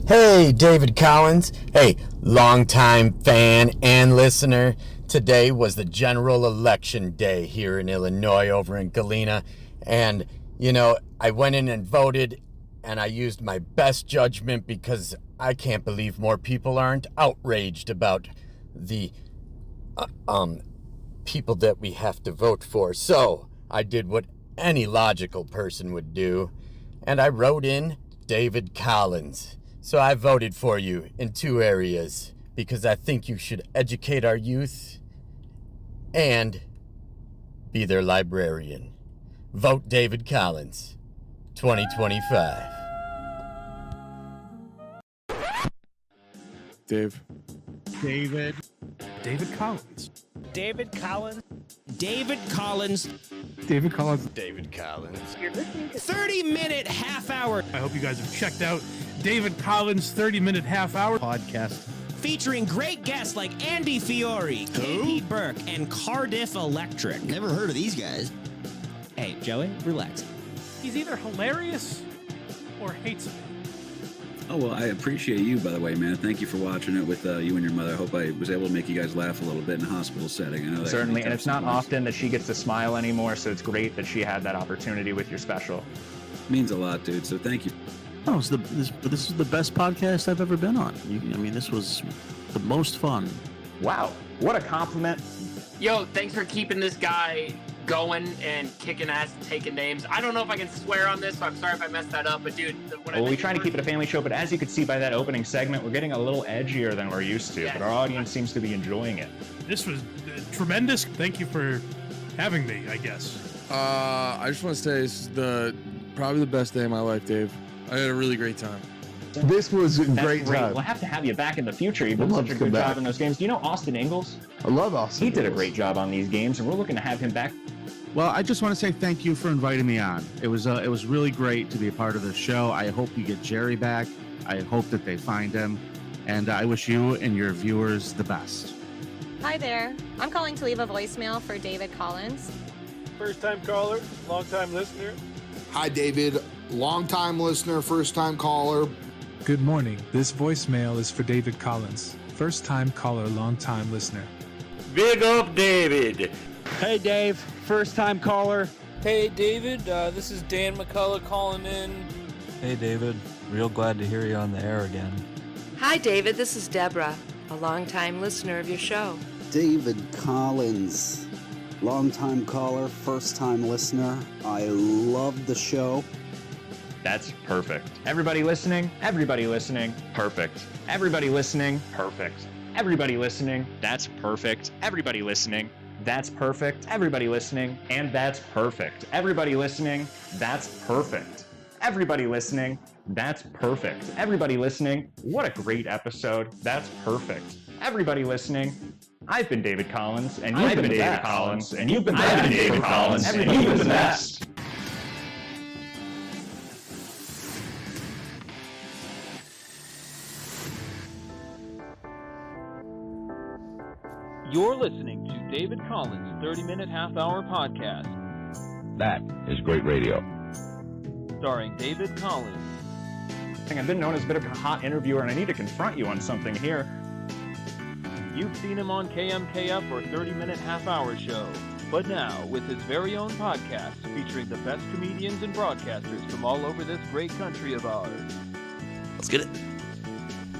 Hey, David Collins. Hey, longtime fan and listener. Today was the general election day here in Illinois over in Galena. And, I went in and voted, and I used my best judgment because I can't believe more people aren't outraged about the people that we have to vote for. So I did what any logical person would do, and I wrote in David Collins. So I voted for you in two areas because I think you should educate our youth and be their librarian. Vote David Collins, 2025. David Collins. David Collins. David Collins. David Collins. David Collins. You're listening to 30-minute half hour I hope you guys have checked out David Collins' 30-minute half hour podcast. featuring great guests like Andy Fiore, Katie Burke, and Cardiff Electric. Never heard of these guys. Hey, Joey, relax. He's either hilarious or hates me. Oh, well, I appreciate you, by the way, man. Thank you for watching it with you and your mother. I hope I was able to make you guys laugh a little bit in a hospital setting. I know that Certainly, and it's not sometimes. often that she gets to smile anymore, so it's great that she had that opportunity with your special. Means a lot, dude, so thank you. Oh, this is the best podcast I've ever been on. This was the most fun. Wow, what a compliment. Yo, thanks for keeping this guy going and kicking ass and taking names. I don't know if I can swear on this, so I'm sorry if I messed that up, but dude, Well, we try to keep it a family show, but as you could see by that opening segment, we're getting a little edgier than we're used to, but our audience seems to be enjoying it. This was tremendous. Thank you for having me, I guess. I just want to say this is probably the best day of my life, Dave. I had a really great time. This was a great time. We'll have to have you back in the future. You've done such a good job in those games. Do you know Austin Ingalls? I love Austin. He did a great job on these games, and we're looking to have him back. Well, I just want to say thank you for inviting me on. It was really great to be a part of the show. I hope you get Jerry back. I hope that they find him, and I wish you and your viewers the best. Hi there. I'm calling to leave a voicemail for David Collins. First-time caller, long-time listener. Hi, David. Long-time listener, first-time caller. Good morning. This voicemail is for David Collins. First-time caller, long-time listener. Big up, David. Hey, Dave. First-time caller. Hey, David. This is Dan McCullough calling in. Hey, David. Real glad to hear you on the air again. Hi, David. This is Deborah, a longtime listener of your show. David Collins, longtime caller, first-time listener. I love the show. That's perfect. Everybody listening? Everybody listening? Perfect. Everybody listening? Perfect. Everybody listening? That's perfect. Everybody listening? That's perfect. Everybody listening? And that's perfect. Everybody listening? That's perfect. Everybody listening? That's perfect. Everybody listening? What a great episode. That's perfect. Everybody listening? I've been David Collins, and you've been David Collins, and you've been David Collins, and you've been the best. You're listening to David Collins' 30-minute half-hour podcast. That is great radio. Starring David Collins. I've been known as a bit of a hot interviewer, and I need to confront you on something here. You've seen him on KMKF or 30-minute half-hour show. But now, with his very own podcast featuring the best comedians and broadcasters from all over this great country of ours. Let's get it.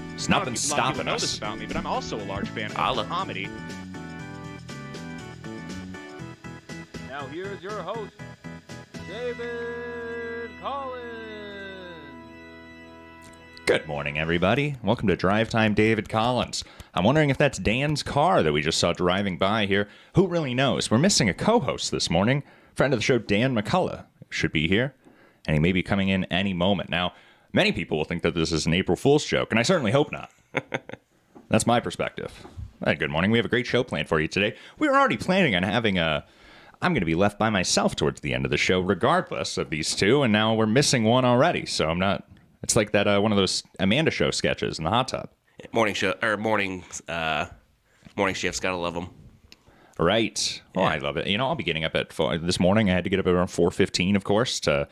There's nothing stopping us. A lot of people know this about me, but I'm also a large fan of comedy. Now here's your host, David Collins. Good morning, everybody. Welcome to Drive Time David Collins. I'm wondering if that's Dan's car that we just saw driving by here. Who really knows? We're missing a co-host this morning. Friend of the show, Dan McCullough, should be here, and he may be coming in any moment. Now, many people will think that this is an April Fool's joke, and I certainly hope not. That's my perspective. Good morning. We have a great show planned for you today. We were already planning on having I'm going to be left by myself towards the end of the show, regardless of these two, and now we're missing one already, so I'm not... It's like that one of those Amanda Show sketches in the hot tub. Morning shifts, gotta love them. Right. Oh, I love it. I'll be getting up at 4. This morning I had to get up around 4:15, of course, to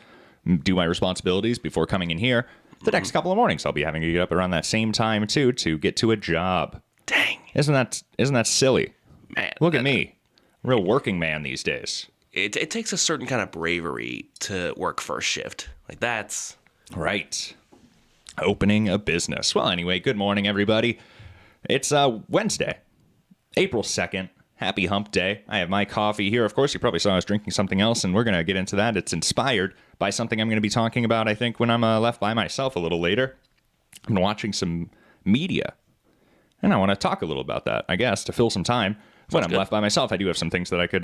do my responsibilities before coming in here. The next couple of mornings, I'll be having to get up around that same time, too, to get to a job. Dang. Isn't that silly? Man. Look at me. Real working man these days. It takes a certain kind of bravery to work first shift. Like, that's... Right. Opening a business. Well, anyway, good morning, everybody. It's Wednesday, April 2nd. Happy hump day. I have my coffee here. Of course, you probably saw I was drinking something else, and we're going to get into that. It's inspired by something I'm going to be talking about, I think, when I'm left by myself a little later. I'm watching some media, and I want to talk a little about that, I guess, to fill some time. When I'm left by myself, I do have some things that I could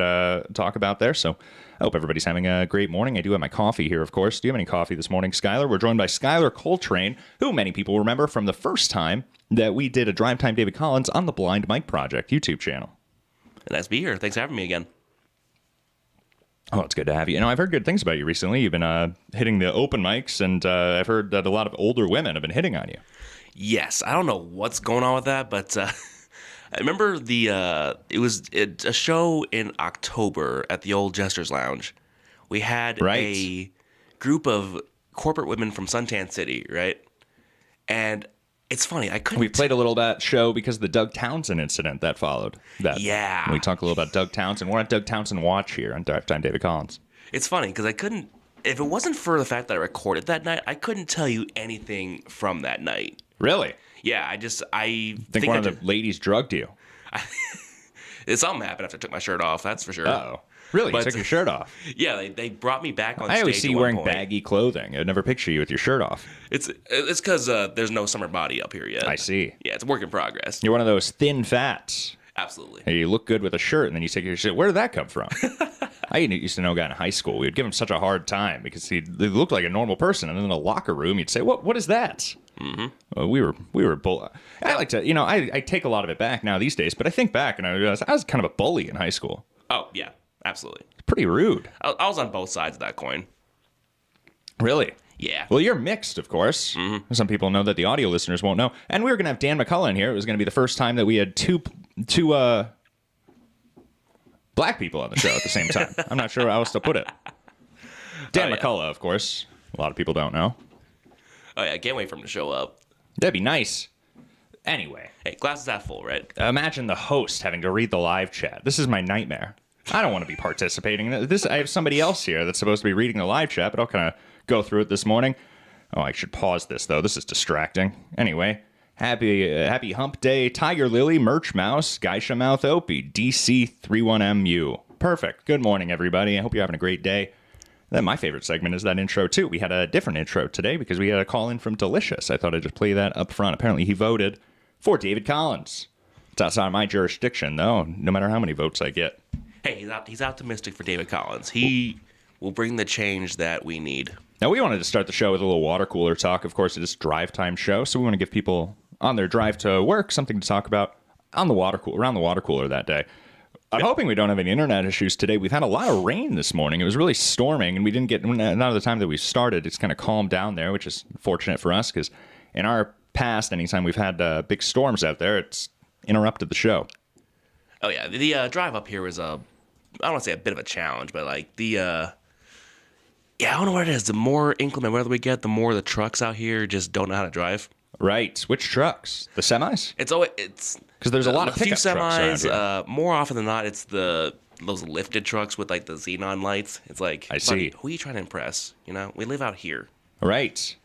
talk about there, so I hope everybody's having a great morning. I do have my coffee here, of course. Do you have any coffee this morning, Skylar? We're joined by Skylar Coltrane, who many people remember from the first time that we did a Drive Time David Collins on the Blind Mike Project YouTube channel. Nice to be here. Thanks for having me again. Oh, it's good to have you. You know, I've heard good things about you recently. You've been hitting the open mics, and I've heard that a lot of older women have been hitting on you. Yes. I don't know what's going on with that, but... I remember it was a show in October at the old Jester's Lounge. We had a group of corporate women from Suntan City, right? And it's funny, I couldn't... We played a little of that show because of the Doug Townsend incident that followed. Yeah. We talked a little about Doug Townsend. We're on Doug Townsend Watch here on Drive Time David Collins. It's funny because I couldn't... If it wasn't for the fact that I recorded that night, I couldn't tell you anything from that night. Really? Yeah, I think one of the ladies drugged you. Something happened after I took my shirt off, that's for sure. Oh, really? You took your shirt off? Yeah, they brought me back on stage. I always see you wearing baggy clothing. I'd never picture you with your shirt off. It's because there's no summer body up here yet. I see. Yeah, it's a work in progress. You're one of those thin fats. Absolutely. And you look good with a shirt, and then you take your shirt. Where did that come from? I used to know a guy in high school. We would give him such a hard time because he looked like a normal person, and then in a locker room, you'd say, "What is that?" Mm-hmm. We were bull. I like to, I take a lot of it back now these days, but I think back and I realize I was kind of a bully in high school. Oh yeah, absolutely. It's pretty rude. I was on both sides of that coin. Really? Yeah. Well, you're mixed, of course. Mm-hmm. Some people know that the audio listeners won't know. And we were going to have Dan McCullough in here. It was going to be the first time that we had two black people on the show at the same time. I'm not sure how else to put it. Dan McCullough, of course. A lot of people don't know. Oh, yeah. I can't wait for him to show up. That'd be nice. Anyway. Hey, glass is half full, right? Imagine the host having to read the live chat. This is my nightmare. I don't want to be participating in this. I have somebody else here that's supposed to be reading the live chat, but I'll kind of go through it this morning. Oh, I should pause this, though. This is distracting. Anyway, happy hump day, Tiger Lily, Merch Mouse, Geisha Mouth Opie, DC31MU. Perfect. Good morning, everybody. I hope you're having a great day. Then my favorite segment is that intro, too. We had a different intro today because we had a call in from Delicious. I thought I'd just play that up front. Apparently, he voted for David Collins. It's outside of my jurisdiction, though, no matter how many votes I get. Hey, he's optimistic for David Collins. He will bring the change that we need. Now, we wanted to start the show with a little water cooler talk. Of course, it is a drive time show, so we want to give people on their drive to work something to talk about on the around the water cooler that day. I'm hoping we don't have any internet issues today. We've had a lot of rain this morning. It was really storming, and we didn't get, none of the time that we started, it's kind of calmed down there, which is fortunate for us, because in our past, anytime we've had big storms out there, it's interrupted the show. Oh, yeah. The drive up here was I don't want to say a bit of a challenge, but like yeah, I don't know what it is. The more inclement weather we get, the more the trucks out here just don't know how to drive. Right. Which trucks? The semis? It's because there's a lot of pickup few semis. Trucks around here. More often than not, it's those lifted trucks with like the xenon lights. It's like, I see. Who are you trying to impress? We live out here. Right.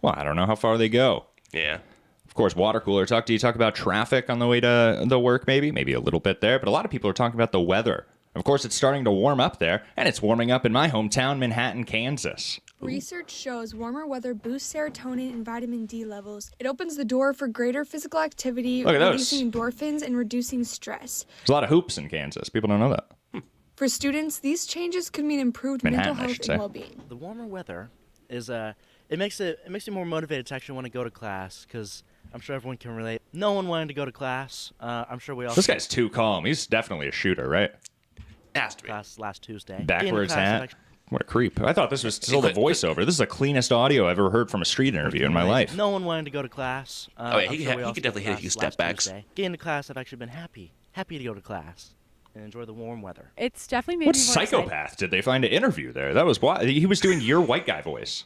Well, I don't know how far they go. Yeah. Of course, water cooler talk. Do you talk about traffic on the way to the work? Maybe a little bit there, but a lot of people are talking about the weather. Of course, it's starting to warm up there, and it's warming up in my hometown, Manhattan, Kansas. Research shows warmer weather boosts serotonin and vitamin D levels. It opens the door for greater physical activity, reducing endorphins and reducing stress. There's a lot of hoops in Kansas. People don't know that. For students, these changes could mean improved mental health and well-being. The warmer weather is it makes you more motivated to actually want to go to class, because I'm sure everyone can relate. No one wanted to go to class. I'm sure we all. This guy's too calm. He's definitely a shooter, right? Has to be. Class last Tuesday. Backwards hat. What a creep. I thought this was still the voiceover. This is the cleanest audio I've ever heard from a street interview in my life. No one wanted to go to class. He could definitely hit a few step backs. Getting to class, I've actually been happy to go to class and enjoy the warm weather. It's definitely made What me more psychopath did they find to interview there? That was why he was doing your white guy voice.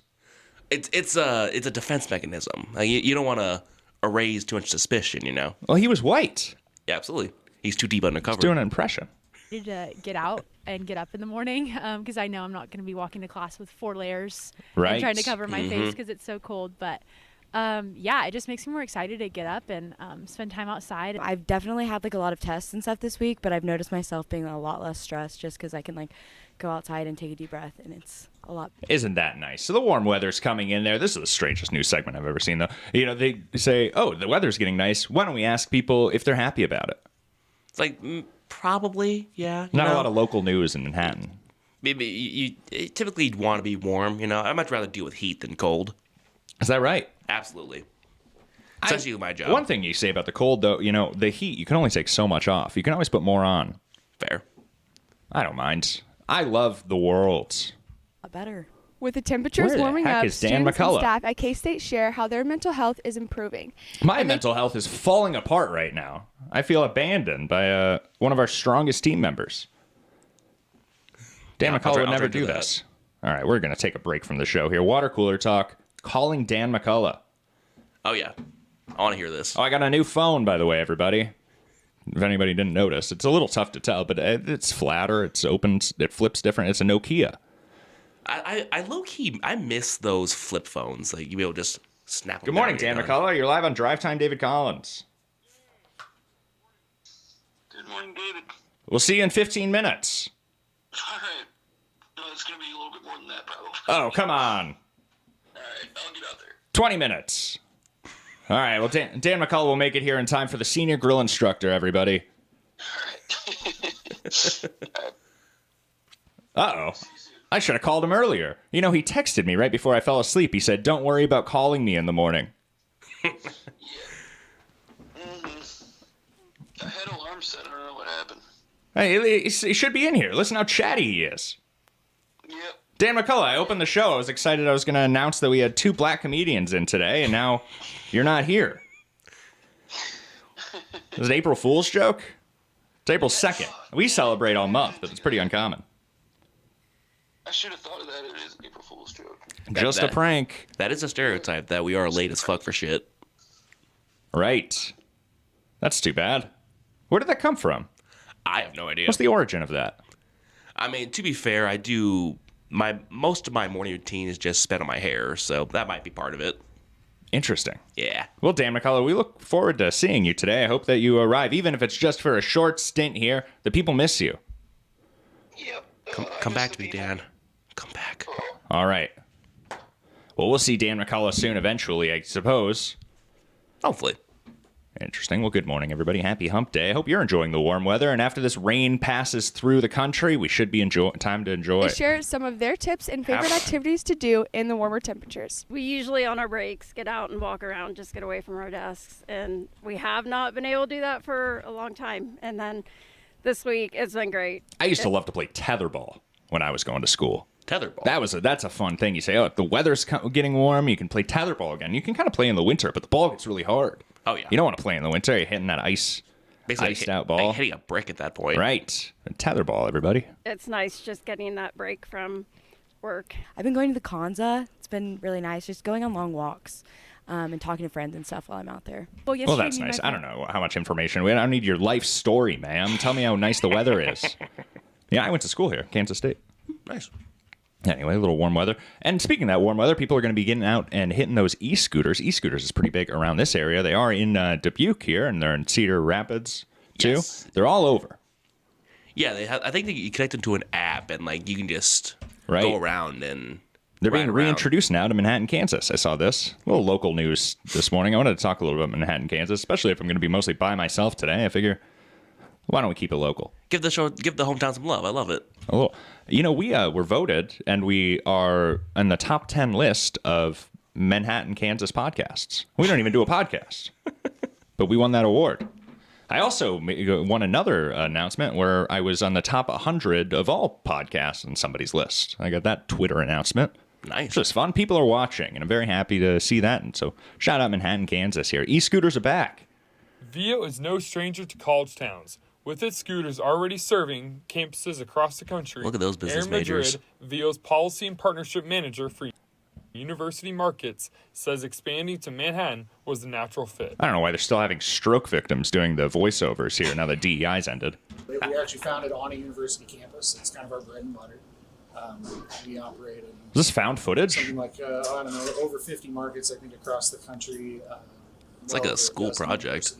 It's a defense mechanism. Like, you don't want to erase too much suspicion, you know. Well, he was white. Yeah, absolutely. He's too deep undercover. He's doing an impression. To get out and get up in the morning because I know I'm not going to be walking to class with 4 layers right. and trying to cover my face because it's so cold. But yeah, it just makes me more excited to get up and spend time outside. I've definitely had like a lot of tests and stuff this week, but I've noticed myself being a lot less stressed just because I can like go outside and take a deep breath, and it's a lot. Isn't that nice? So the warm weather's coming in there. This is the strangest news segment I've ever seen, though. You know, they say, "Oh, the weather's getting nice. Why don't we ask people if they're happy about it?" It's like probably, yeah. Not a lot of local news in Manhattan. Maybe you typically want to be warm. You know, I'd much rather deal with heat than cold. Is that right? Absolutely. Especially with my job. One thing you say about the cold, though, you know, the heat, you can only take so much off. You can always put more on. Fair. I don't mind. I love the world. Better. With the temperatures warming up, is Dan students McCullough? and staff at K-State share how their mental health is improving. My mental health is falling apart right now. I feel abandoned by one of our strongest team members. Dan McCullough would never do this. All right, we're going to take a break from the show here. Water cooler talk, calling Dan McCullough. Oh, yeah. I want to hear this. Oh, I got a new phone, by the way, everybody. If anybody didn't notice, it's a little tough to tell, but it's flatter, it's open, it flips different. It's a Nokia. I low-key, I miss those flip phones. Like, you be able to just snap them. Good morning, Dan McCullough. You're live on Drive Time, David Collins. Good morning, David. We'll see you in 15 minutes. All right. No, it's going to be a little bit more than that, probably. Oh, come on. All right, I'll get out there. 20 minutes. All right, well, Dan McCullough will make it here in time for the senior grill instructor, everybody. Uh-oh. I should have called him earlier. You know, he texted me right before I fell asleep. He said, "Don't worry about calling me in the morning." I had alarm set. I don't know what happened. Hey, he should be in here. Listen how chatty he is. Yep. Dan McCullough, I opened the show. I was excited I was going to announce that we had 2 black comedians in today, and now you're not here. Is it April Fool's joke? It's April 2nd. We celebrate all month, but it's pretty uncommon. I should have thought of that. It is an April Fool's joke. Just a prank. That is a stereotype that we are late as fuck for shit. Right. That's too bad. Where did that come from? I have no idea. What's the origin of that? I mean, to be fair, I do... Most of my morning routine is just spent on my hair, so that might be part of it. Interesting. Yeah. Well, Dan McCullough, we look forward to seeing you today. I hope that you arrive, even if it's just for a short stint here. The people miss you. Yep. Come back to me, Dan. Come back. All right. Well, we'll see Dan McCullough soon eventually, I suppose. Hopefully. Interesting. Well, good morning, everybody. Happy hump day. I hope you're enjoying the warm weather. And after this rain passes through the country, we should be time to enjoy. They share some of their tips and favorite activities to do in the warmer temperatures. We usually on our breaks get out and walk around, just get away from our desks. And we have not been able to do that for a long time. And then this week, it's been great. I used to love to play tetherball when I was going to school. Tetherball? That's a fun thing. You say, oh, if the weather's getting warm, you can play tetherball again. You can kind of play in the winter, but the ball gets really hard. Oh, yeah. You don't want to play in the winter. You're hitting that iced out ball. Hitting a brick at that point. Right. Tetherball, everybody. It's nice just getting that break from work. I've been going to the Kanza. It's been really nice, just going on long walks and talking to friends and stuff while I'm out there. Well, that's nice. I don't know how much information. I don't need your life story, ma'am. Tell me how nice the weather is. Yeah, I went to school here, Kansas State. Nice. Anyway, a little warm weather. And speaking of that warm weather, people are going to be getting out and hitting those e-scooters. E-scooters is pretty big around this area. They are in Dubuque here, and they're in Cedar Rapids, too. Yes. They're all over. Yeah, I think you connect them to an app, and like you can just go around and They're being reintroduced now to Manhattan, Kansas. I saw this. A little local news this morning. I wanted to talk a little bit about Manhattan, Kansas, especially if I'm going to be mostly by myself today. I figure, why don't we keep it local? Give the hometown some love. I love it. Oh, you know, we were voted, and we are in the top 10 list of Manhattan, Kansas podcasts. We don't even do a podcast, but we won that award. I also won another announcement where I was on the top 100 of all podcasts on somebody's list. I got that Twitter announcement. Nice. It's just fun. People are watching, and I'm very happy to see that. And so shout out Manhattan, Kansas here. E-scooters are back. Vio is no stranger to college towns. With its scooters already serving campuses across the country, look at those business Aaron Madrid, majors. Vio's policy and partnership manager for University Markets says expanding to Manhattan was a natural fit. I don't know why they're still having stroke victims doing the voiceovers here now that DEI's ended. We actually found it on a university campus. It's kind of our bread and butter. We operate in... Is this found footage? Something like, I don't know, over 50 markets, I think, across the country. It's like a school project.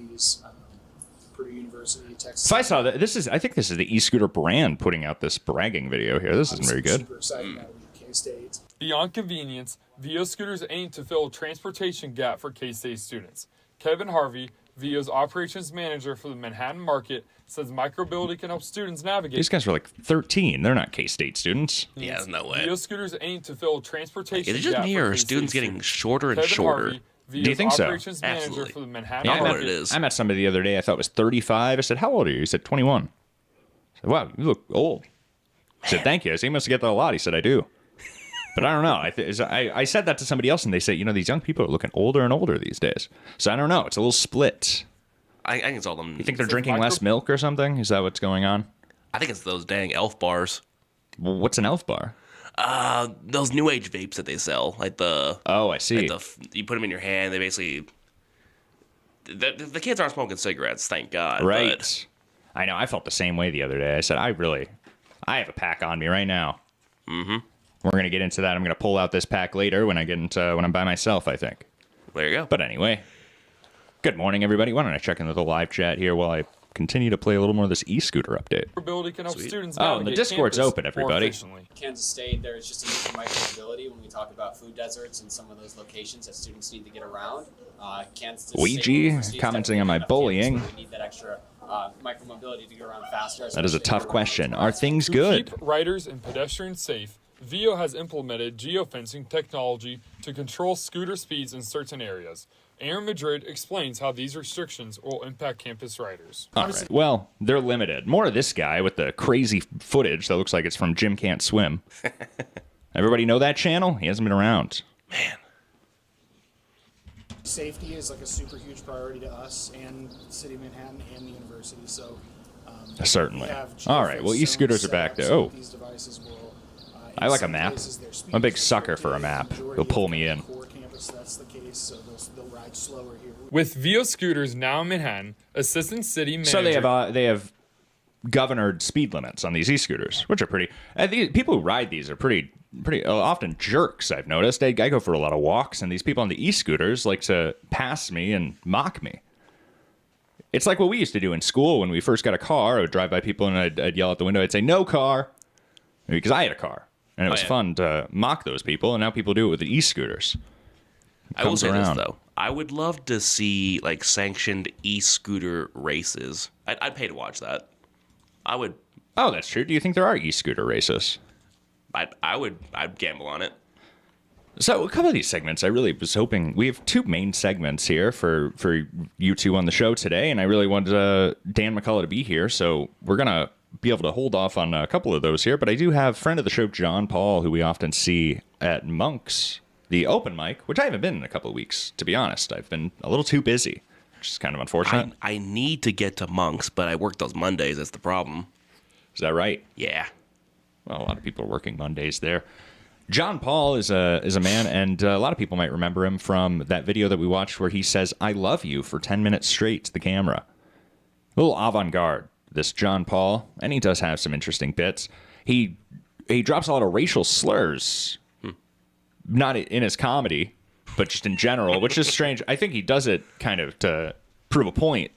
Purdue University, Texas. If I saw that, I think this is the e-scooter brand putting out this bragging video here. This isn't very good. Super excited out of K-State. Beyond convenience, VO scooters aim to fill a transportation gap for K-State students. Kevin Harvey, VO's operations manager for the Manhattan market, says micromobility can help students navigate. These guys are like 13. They're not K-State students. Yeah, there's no way. VO scooters aim to fill a transportation gap. Is it just me or are students getting shorter and shorter? Do you think so? Absolutely. For the Manhattan Yeah, market. it is. I met somebody the other day. I thought was 35. I said, "How old are you?" He said, 21. I said, "Wow, you look old." I said, "Thank you." I said, "You must get that a lot." He said, "I do." But I don't know. I said that to somebody else, and they say, these young people are looking older and older these days. So I don't know. It's a little split. I think it's all them. You think they're drinking less milk or something? Is that what's going on? I think it's those dang elf bars. Well, what's an elf bar? Those new age vapes that they sell, like the. Oh, I see. Like you put them in your hand. They basically. The kids aren't smoking cigarettes, thank God. Right. But... I know. I felt the same way the other day. I said, I have a pack on me right now. Mm-hmm. We're gonna get into that. I'm gonna pull out this pack later when I'm by myself, I think. There you go. But anyway, good morning, everybody. Why don't I check into the live chat here while I continue to play a little more of this e-scooter update. Can help students and the Discord's open, everybody. Kansas State, there's just a need for micromobility when we talk about food deserts and some of those locations that students need to get around. Kansas Ouija commenting on my bullying. We need that extra micromobility to get around faster. That is a tough question. Are things good? To keep riders and pedestrians safe, VO has implemented geofencing technology to control scooter speeds in certain areas. Aaron Madrid explains how these restrictions will impact campus riders. All right. Well, they're limited. More of this guy with the crazy footage that looks like it's from Jim Can't Swim. Everybody know that channel? He hasn't been around. Man. Safety is like a super huge priority to us and the city of Manhattan and the university. So certainly. All right. Well, e-scooters are back there. Oh. I like a map. I'm a big sucker for a map. They'll pull me in. That's the case, so they'll ride slower here. With VO scooters now in Manhattan, assistant city manager... So they have governed speed limits on these e-scooters, which are pretty... people who ride these are pretty often jerks, I've noticed. I go for a lot of walks, and these people on the e-scooters like to pass me and mock me. It's like what we used to do in school when we first got a car. I would drive by people, and I'd yell out the window. I'd say, "No car," because I had a car. And it was fun to mock those people, and now people do it with the e-scooters. I will say this, though. I would love to see, like, sanctioned e-scooter races. I'd pay to watch that. I would. Oh, that's true. Do you think there are e-scooter races? I'd gamble on it. So a couple of these segments, I really was hoping... We have two main segments here for you two on the show today, and I really wanted Dan McCullough to be here, so we're going to be able to hold off on a couple of those here, but I do have friend of the show, John Paul, who we often see at Monk's, the open mic, which I haven't been in a couple of weeks, to be honest. I've been a little too busy, which is kind of unfortunate. I need to get to Monk's, but I work those Mondays. That's the problem. Is that right? Yeah. Well, a lot of people are working Mondays there. John Paul is a man, and a lot of people might remember him from that video that we watched where he says, "I love you" for 10 minutes straight to the camera. A little avant-garde, this John Paul, and he does have some interesting bits. He drops a lot of racial slurs, not in his comedy, but just in general, which is strange. I think he does it kind of to prove a point,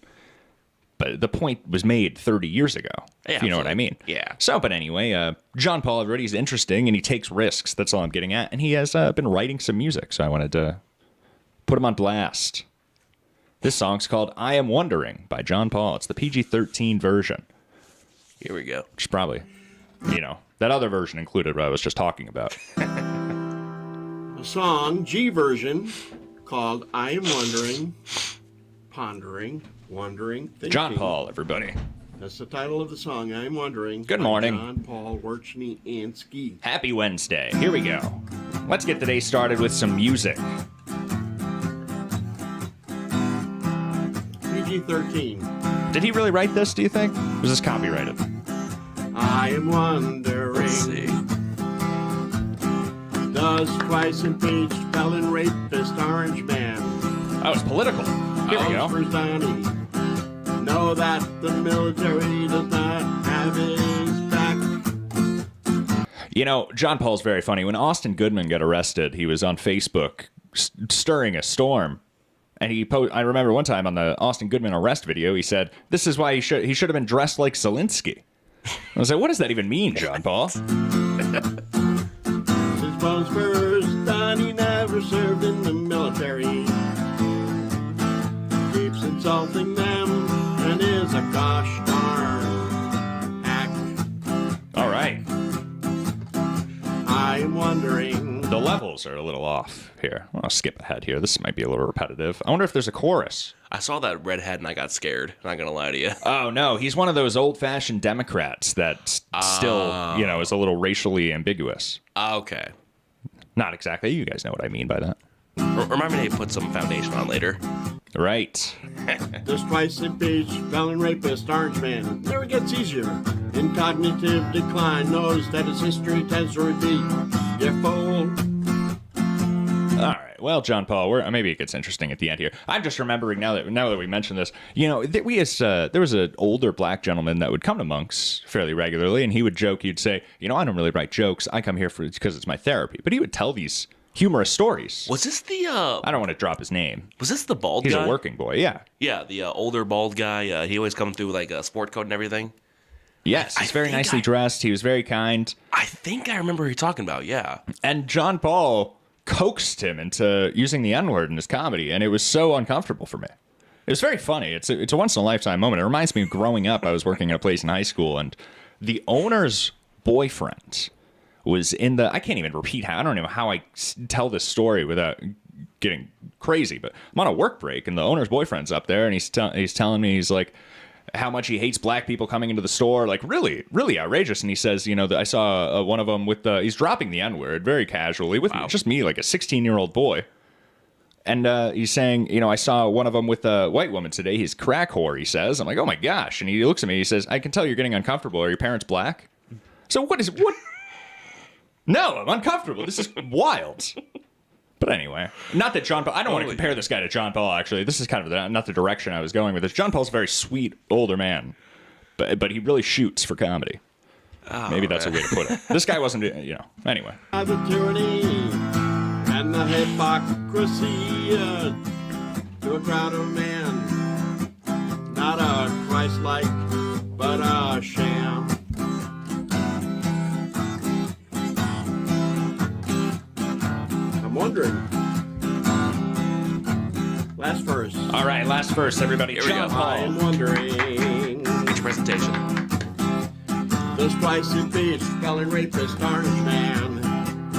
but the point was made 30 years ago, if you know what I mean. Yeah. So, but anyway, John Paul, everybody, he's interesting, and he takes risks. That's all I'm getting at. And he has been writing some music, so I wanted to put him on blast. This song's called "I Am Wondering" by John Paul. It's the PG-13 version. Here we go. Which is probably, that other version included what I was just talking about. A song, G version, called "I Am Wondering," pondering, wondering, thinking. John Paul, everybody. That's the title of the song, "I Am Wondering." Good morning. John Paul Werchny-Ansky. Happy Wednesday. Here we go. Let's get the day started with some music. PG-13. Did he really write this, do you think? Was this copyrighted? I am wondering. Let's see. Thus twice impeached felon rapist Orange Man. That was political. Here we go. First Donnie. Know that the military does not have his back. You know, John Paul's very funny. When Austin Goodman got arrested, he was on Facebook stirring a storm. And I remember one time on the Austin Goodman arrest video, he said, "This is why he should have been dressed like Zelensky." I was like, what does that even mean, John Paul? Since Bones first Donnie never served in the military. Keeps insulting them and is a gosh darn hack. All right. I'm wondering. The levels are a little off here. I'll skip ahead here. This might be a little repetitive. I wonder if there's a chorus. I saw that redhead and I got scared. Not gonna lie to you. Oh no, he's one of those old-fashioned Democrats that still, is a little racially ambiguous. Okay. Not exactly. You guys know what I mean by that. Remind me to put some foundation on later. Right. This twice impeached felon rapist Orange Man never gets easier. In cognitive decline, knows that his history tends to repeat. You fool. All right. Well, John Paul, maybe it gets interesting at the end here. I'm just remembering now that we mentioned this. There was an older black gentleman that would come to Monk's fairly regularly, and he would joke. He'd say, I don't really write jokes. I come here because it's my therapy. But he would tell these humorous stories. Was this the? I don't want to drop his name. Was this the bald guy? He's a working boy. Yeah. Yeah, the older bald guy. He always come through like a sport coat and everything. Yes, he's very nicely dressed. He was very kind. I think I remember who you're talking about. Yeah. And John Paul coaxed him into using the N-word in his comedy, and it was so uncomfortable for me. It was very funny. It's a once-in-a-lifetime moment. It reminds me of growing up. I was working at a place in high school, and the owner's boyfriend was in the... I can't even repeat how... I don't know how I tell this story without getting crazy, but I'm on a work break, and the owner's boyfriend's up there, and he's telling me, he's like, how much he hates black people coming into the store, like really, really outrageous. And he says, I saw one of them with he's dropping the N-word very casually with just me, like a 16-year-old boy. And he's saying, I saw one of them with a white woman today. He's crack whore, he says. I'm like, oh my gosh. And he looks at me, he says, I can tell you're getting uncomfortable. Are your parents black? So what? No, I'm uncomfortable. This is wild. But anyway, not that John Paul... I don't want to compare this guy to John Paul, actually. This is kind of not the direction I was going with this. John Paul's a very sweet, older man. But he really shoots for comedy. Oh, maybe that's a way to put it. This guy wasn't, anyway. The tyranny and the hypocrisy to a crowd of men. Not a Christ-like, but a sham. Wondering. Last verse. All right, last verse, everybody. Here we go. I am wondering. Get your presentation. This twice impeached felon rapist Orange Man.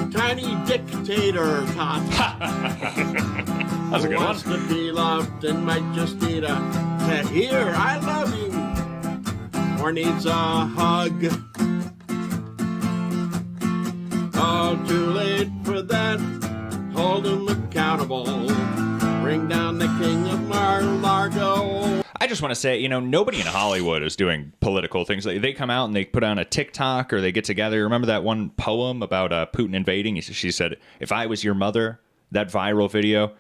Tiny dictator tot. That's a good one. Wants to be loved and might just need to hear I love you. Or needs a hug. Oh, too late for that. Hold him accountable. Bring down the king of Mar-a-Lago. I just want to say, nobody in Hollywood is doing political things. They come out and they put on a TikTok or they get together. Remember that one poem about Putin invading? She said, if I was your mother, that viral video.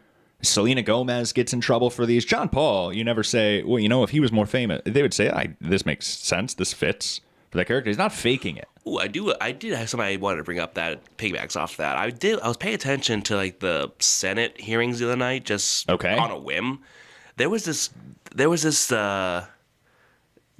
Selena Gomez gets in trouble for these. John Paul, you never say, well, if he was more famous, they would say, this makes sense. This fits for that character. He's not faking it. Ooh, I did have somebody I wanted to bring up that piggybacks off that. I was paying attention to like the Senate hearings the other night, just on a whim. There was this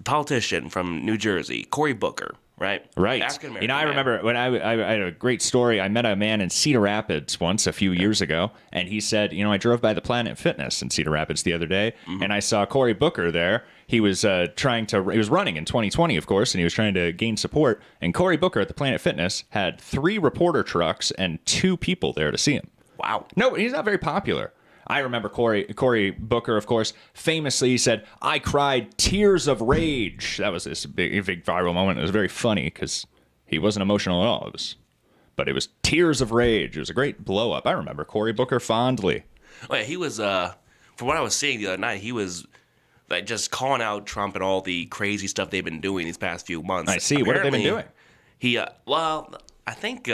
politician from New Jersey, Cory Booker, right? Right. African-American I remember when I had a great story. I met a man in Cedar Rapids once a few years ago, and he said, I drove by the Planet Fitness in Cedar Rapids the other day, and I saw Cory Booker there. He was he was running in 2020, of course, and he was trying to gain support. And Cory Booker at the Planet Fitness had 3 reporter trucks and 2 people there to see him. Wow. No, he's not very popular. I remember Cory Booker, of course, famously said, I cried tears of rage. That was this big viral moment. It was very funny because he wasn't emotional at all. But it was tears of rage. It was a great blow up. I remember Cory Booker fondly. Oh, yeah, he was, from what I was seeing the other night, he was like just calling out Trump and all the crazy stuff they've been doing these past few months. I see. What have they been doing? He, I think,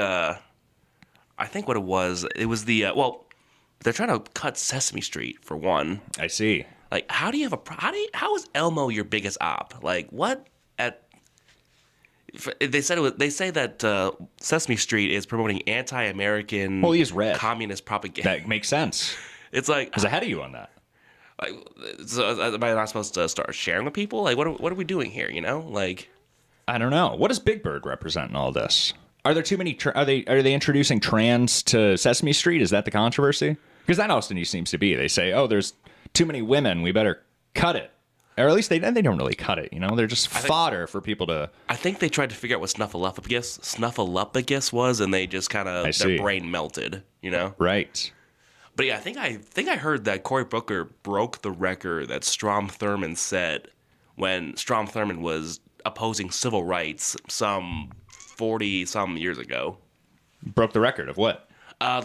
I think what it was the they're trying to cut Sesame Street for one. I see. Like, how is Elmo your biggest op? Like, what they say that Sesame Street is promoting anti-American, he's red, communist propaganda. That makes sense. It's like I was ahead of you on that. Like, so am I not supposed to start sharing with people? Like, what are we doing here? You know, like, I don't know. What does Big Bird represent in all this? Are there too many? Are they introducing trans to Sesame Street? Is that the controversy? Because that often seems to be. They say, oh, there's too many women. We better cut it. Or at least they don't really cut it, you know? They're just fodder for people to... I think they tried to figure out what Snuffleupagus was, and they just kind of... Their brain melted, you know? Right. But yeah, I think I heard that Cory Booker broke the record that Strom Thurmond set when Strom Thurmond was opposing civil rights some 40-some years ago. Broke the record of what?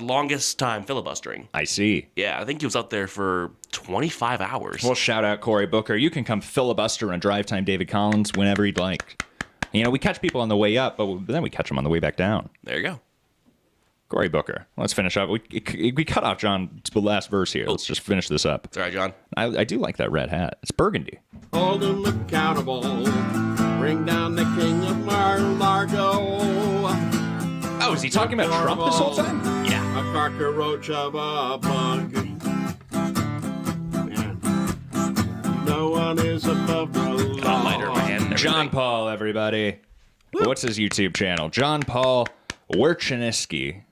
Longest time filibustering. I see. Yeah, I think he was up there for 25 hours. Well, shout out Cory Booker. You can come filibuster on Drive Time David Collins whenever you'd like. You know, we catch people on the way up, but then we catch them on the way back down. There you go. Cory Booker. Let's finish up. We cut off John's last verse here. Let's just finish this up. It's all right, John. I do like that red hat. It's burgundy. Hold them accountable. Bring down the king of Mar-a-Lago. Oh, is he talking about Trump this whole time? Yeah. A cockroach of a bug. Man. No one is above the law. Lighter, man. John Paul, everybody. What's his YouTube channel? John Paul Werchiniski.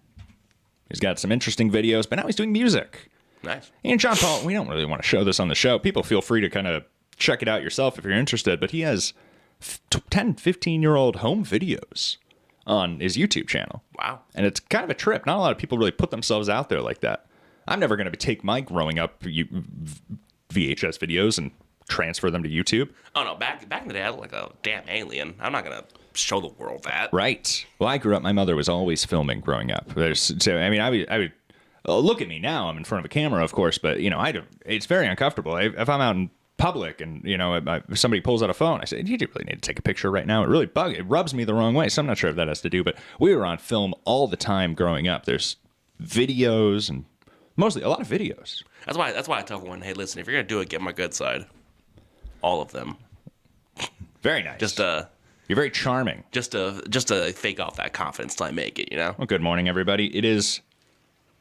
He's got some interesting videos, but now he's doing music. Nice. And John Paul, we don't really want to show this on the show. People feel free to kind of check it out yourself if you're interested, but he has 10, 15-year-old home videos on his YouTube channel. Wow. And it's kind of a trip. Not a lot of people really put themselves out there like that. I'm never going to take my growing up VHS videos and transfer them to YouTube. Oh, no. Back in the day, I was like a damn alien. I'm not going to show the world that. Right. Well, I grew up, my mother was always filming growing up. I would look at me now. I'm in front of a camera, of course, but, you know, it's very uncomfortable. If I'm out in public and, you know, if somebody pulls out a phone, I say, you do really need to take a picture right now. It rubs me the wrong way. So I'm not sure if that has to do, but we were on film all the time growing up. There's videos and mostly a lot of videos. That's why I tell everyone, hey, listen, if you're going to do it, get my good side. All of them. Very nice. You're very charming. Just to fake off that confidence till I make it, you know? Well, good morning, everybody. It is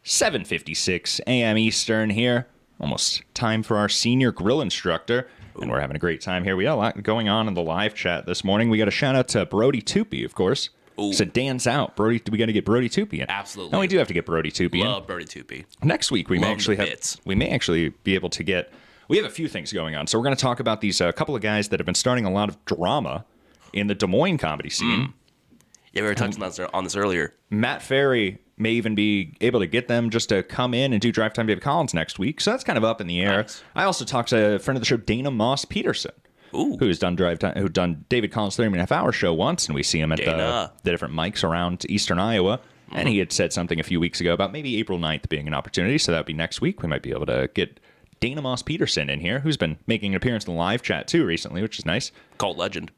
7:56 a.m. Eastern here. Almost time for our senior grill instructor, and we're having a great time here. We got a lot going on in the live chat this morning. We got a shout out to Brody Toopy, of course. Ooh. So Dan's out. We got to get Brody Toopy in. Absolutely. And we do have to get Brody Toopy in. Love Brody Toopy. Next week we may actually be able to get. We have a few things going on, so we're going to talk about these couple of guys that have been starting a lot of drama in the Des Moines comedy scene. Yeah, we were touching on this earlier. Matt Ferry may even be able to get them just to come in and do Drive Time David Collins next week. So that's kind of up in the air. Nice. I also talked to a friend of the show, Dana Moss Peterson, who's done done David Collins' 30-minute hour show once, and we see him at the different mics around Eastern Iowa. And he had said something a few weeks ago about maybe April 9th being an opportunity. So that would be next week. We might be able to get Dana Moss Peterson in here, who's been making an appearance in the live chat too recently, which is nice. Cult legend.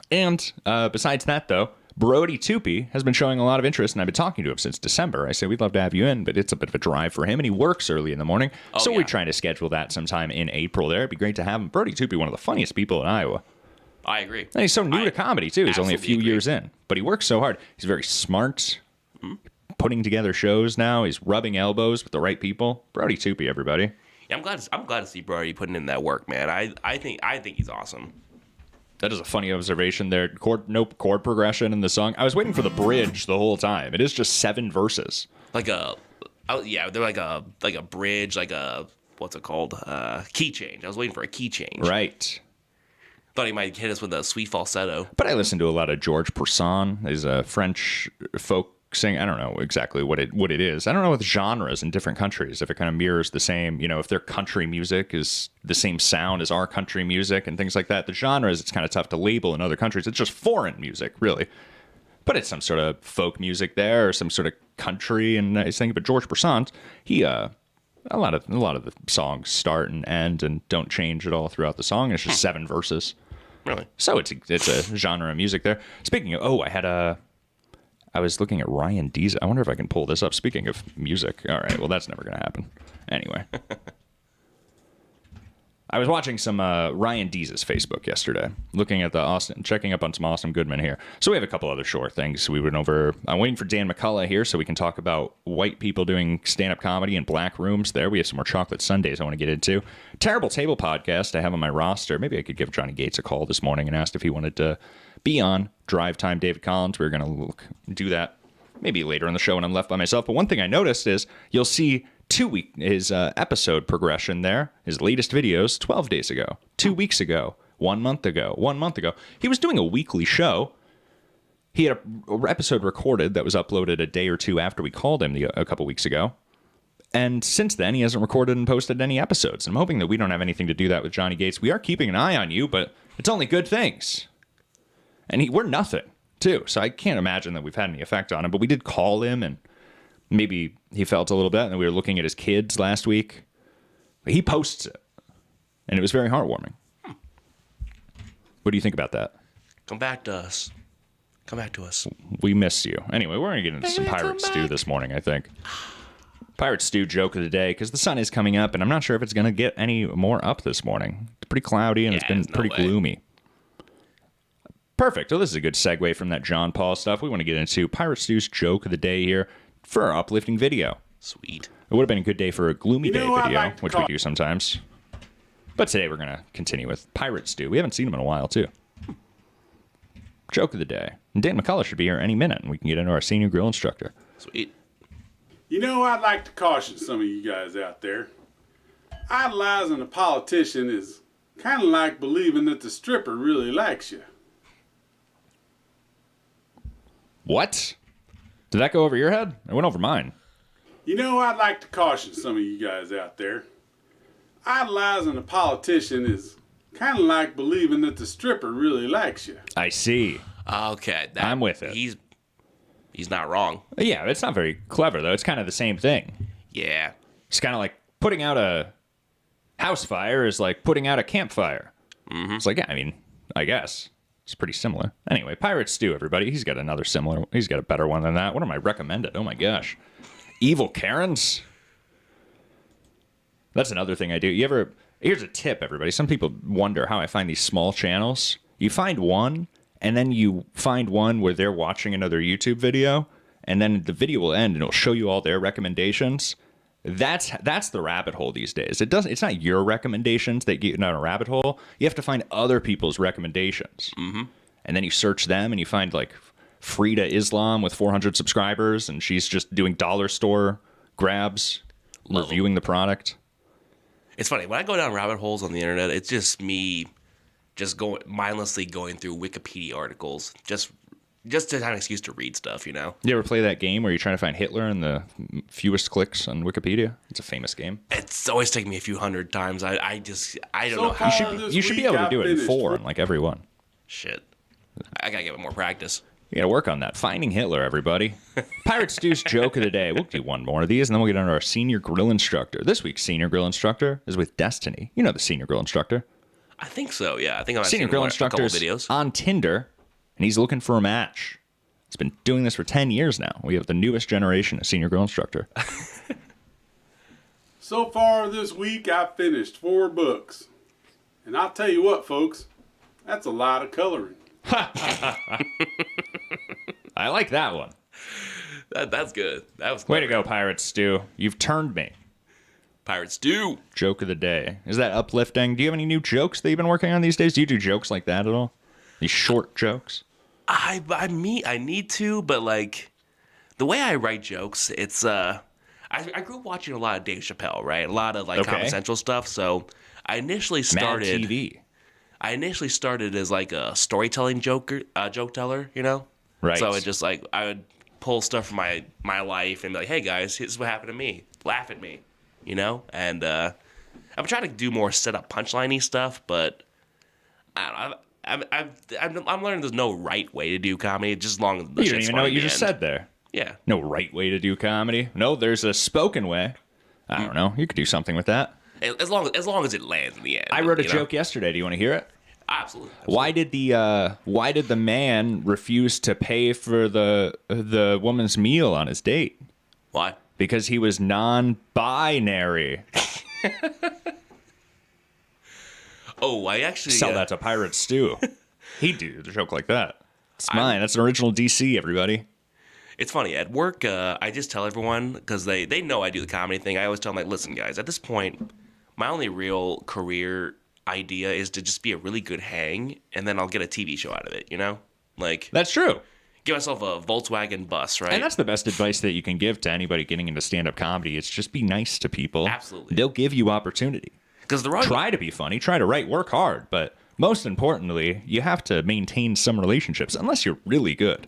And besides that, though, Brody Toopy has been showing a lot of interest, and I've been talking to him since December. I said, we'd love to have you in, but it's a bit of a drive for him, and he works early in the morning. We're trying to schedule that sometime in April there. It'd be great to have him. Brody Toopy, one of the funniest people in Iowa. I agree. And he's so new to comedy, too. He's only a few years in, but he works so hard. He's very smart, putting together shows now. He's rubbing elbows with the right people. Brody Toopy, everybody. Yeah, I'm glad to see Brody putting in that work, man. I think he's awesome. That is a funny observation there. No chord progression in the song. I was waiting for the bridge the whole time. It is just 7 verses. They're like a bridge, like a, what's it called? Key change. I was waiting for a key change. Right. Thought he might hit us with a sweet falsetto. But I listened to a lot of Georges Poisson. He's a French folk singer. I don't know exactly what it is. I don't know with genres in different countries, if it kind of mirrors the same, you know, if their country music is the same sound as our country music and things like that. The genres, it's kind of tough to label in other countries. It's just foreign music, really. But it's some sort of folk music there or some sort of country and I think. But Georges Poisson, he a lot of the songs start and end and don't change at all throughout the song. It's just 7 verses. Really? So it's a genre of music there. Speaking of, I I was looking at Ryan Dees. I wonder if I can pull this up. Speaking of music. All right, well, that's never going to happen. Anyway. I was watching some Ryan Dees' Facebook yesterday, looking at checking up on some Austin Goodman here. So we have a couple other short things. We went over. I'm waiting for Dan McCullough here so we can talk about white people doing stand-up comedy in black rooms. There, we have some more chocolate sundaes I want to get into. Terrible Table podcast I have on my roster. Maybe I could give Johnny Gates a call this morning and ask if he wanted to be on Drive Time David Collins. We're going to do that maybe later in the show when I'm left by myself. But one thing I noticed is you'll see his episode progression there, his latest videos 12 days ago, 2 weeks ago, 1 month ago, 1 month ago. He was doing a weekly show. He had an episode recorded that was uploaded a day or two after we called him a couple weeks ago. And since then, he hasn't recorded and posted any episodes. I'm hoping that we don't have anything to do that with Johnny Gates. We are keeping an eye on you, but it's only good things. And we're nothing, too. So I can't imagine that we've had any effect on him. But we did call him, and maybe he felt a little bit, and we were looking at his kids last week. He posts it, and it was very heartwarming. What do you think about that? Come back to us. Come back to us. We miss you. Anyway, we're going to get into some Pirate Stew this morning, I think. Pirate Stew joke of the day, because the sun is coming up, and I'm not sure if it's going to get any more up this morning. It's pretty cloudy, and it's been pretty gloomy. Perfect. Well, this is a good segue from that John Paul stuff. We want to get into Pirate Stew's joke of the day here for our uplifting video. Sweet. It would have been a good day for a gloomy day video, which we do sometimes. But today we're going to continue with Pirate Stew. We haven't seen him in a while, too. Joke of the day. And Dan McCullough should be here any minute, and we can get into our senior grill instructor. Sweet. You know, I'd like to caution some of you guys out there. Idolizing a politician is kind of like believing that the stripper really likes you. What? Did that go over your head? It went over mine. You know, I'd like to caution some of you guys out there. Idolizing a politician is kind of like believing that the stripper really likes you. I see. Okay. I'm with it. He's not wrong. Yeah, it's not very clever, though. It's kind of the same thing. Yeah. It's kind of like putting out a house fire is like putting out a campfire. Mm-hmm. It's like, yeah, I mean, I guess. It's pretty similar. Anyway, Pirate Stew, everybody. He's got another similar. He's got a better one than that. What am I recommended? Oh, my gosh. Evil Karens? That's another thing I do. Here's a tip, everybody. Some people wonder how I find these small channels. You find one, and then you find one where they're watching another YouTube video, and then the video will end, and it'll show you all their recommendations. That's the rabbit hole these days. It's not your recommendations that get you down a rabbit hole. You have to find other people's recommendations. Mm-hmm. And then you search them, and you find, like, Frida Islam with 400 subscribers, and she's just doing dollar store grabs, reviewing the product. It's funny. When I go down rabbit holes on the internet, it's just me just mindlessly going through Wikipedia articles, just to have an excuse to read stuff, you know? You ever play that game where you're trying to find Hitler and the fewest clicks on Wikipedia? It's a famous game. It's always taken me a few hundred times. I don't know how. You should be able to do it in 4 on like every one. Shit. I gotta get more practice. You gotta work on that. Finding Hitler, everybody. Pirate Stew's joke of the day. We'll do one more of these, and then we'll get on our senior grill instructor. This week's senior grill instructor is with Destiny. You know the senior grill instructor. I think so, yeah. I think I've senior seen grill a couple instructor's videos on Tinder, and he's looking for a match. He's been doing this for 10 years now. We have the newest generation of senior grill instructor. So far this week, I've finished 4 books. And I'll tell you what, folks, that's a lot of coloring. I like that one. That's good. That was clever. Way to go, Pirate Stew. You've turned me. Pirate Stew. Joke of the day. Is that uplifting? Do you have any new jokes that you've been working on these days? Do you do jokes like that at all? These short jokes? I need to, but like the way I write jokes, it's I grew up watching a lot of Dave Chappelle, right? A lot of like Comedy Central stuff. So I initially started Mad TV. I initially started as like a storytelling joke teller, you know? Right. So it just like I would pull stuff from my life and be like, hey guys, this is what happened to me. Laugh at me, you know? And I'm trying to do more setup punchline-y stuff, but I don't know. I'm learning there's no right way to do comedy, just as long as the you don't even know what you just said there. Yeah. No right way to do comedy. No, there's a spoken way. I don't know. You could do something with that. As long as it lands in the end. I wrote a joke yesterday. Do you want to hear it? Absolutely. Why did the man refuse to pay for the woman's meal on his date? Why? Because he was non-binary. Oh, I actually sell that to Pirate Stew. He'd do a joke like that. It's mine. That's an original DC, everybody. It's funny. At work, I just tell everyone, because they know I do the comedy thing. I always tell them, like, listen, guys, at this point, my only real career idea is to just be a really good hang, and then I'll get a TV show out of it, you know? Like, that's true. Give myself a Volkswagen bus, right? And that's the best advice that you can give to anybody getting into stand-up comedy. It's just be nice to people. Absolutely. They'll give you opportunity. Because try to be funny, try to write, work hard, but most importantly, you have to maintain some relationships, unless you're really good.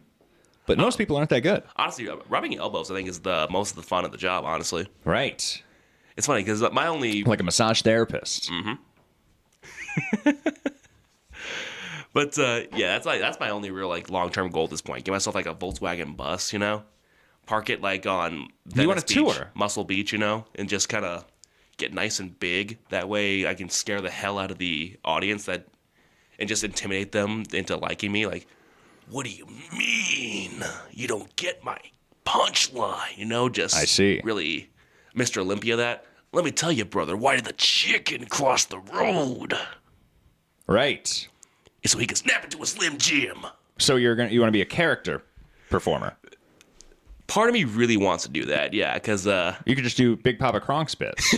But most people aren't that good. Honestly, rubbing elbows, I think, is the most of the fun of the job, honestly. Right. It's funny, because my only... Like a massage therapist. Mm-hmm. But yeah, that's my only real like long-term goal at this point. Get myself like a Volkswagen bus, you know, park it like on Venice you want a Beach, tour, Muscle Beach, you know, and just kind of get nice and big. That way, I can scare the hell out of the audience and just intimidate them into liking me. Like, what do you mean you don't get my punchline? You know, just I see. Really, Mr. Olympia. That let me tell you, brother. Why did the chicken cross the road? Right. So he can snap into a Slim Jim. So you want to be a character performer? Part of me really wants to do that, yeah, because you could just do Big Papa Kronk's bits.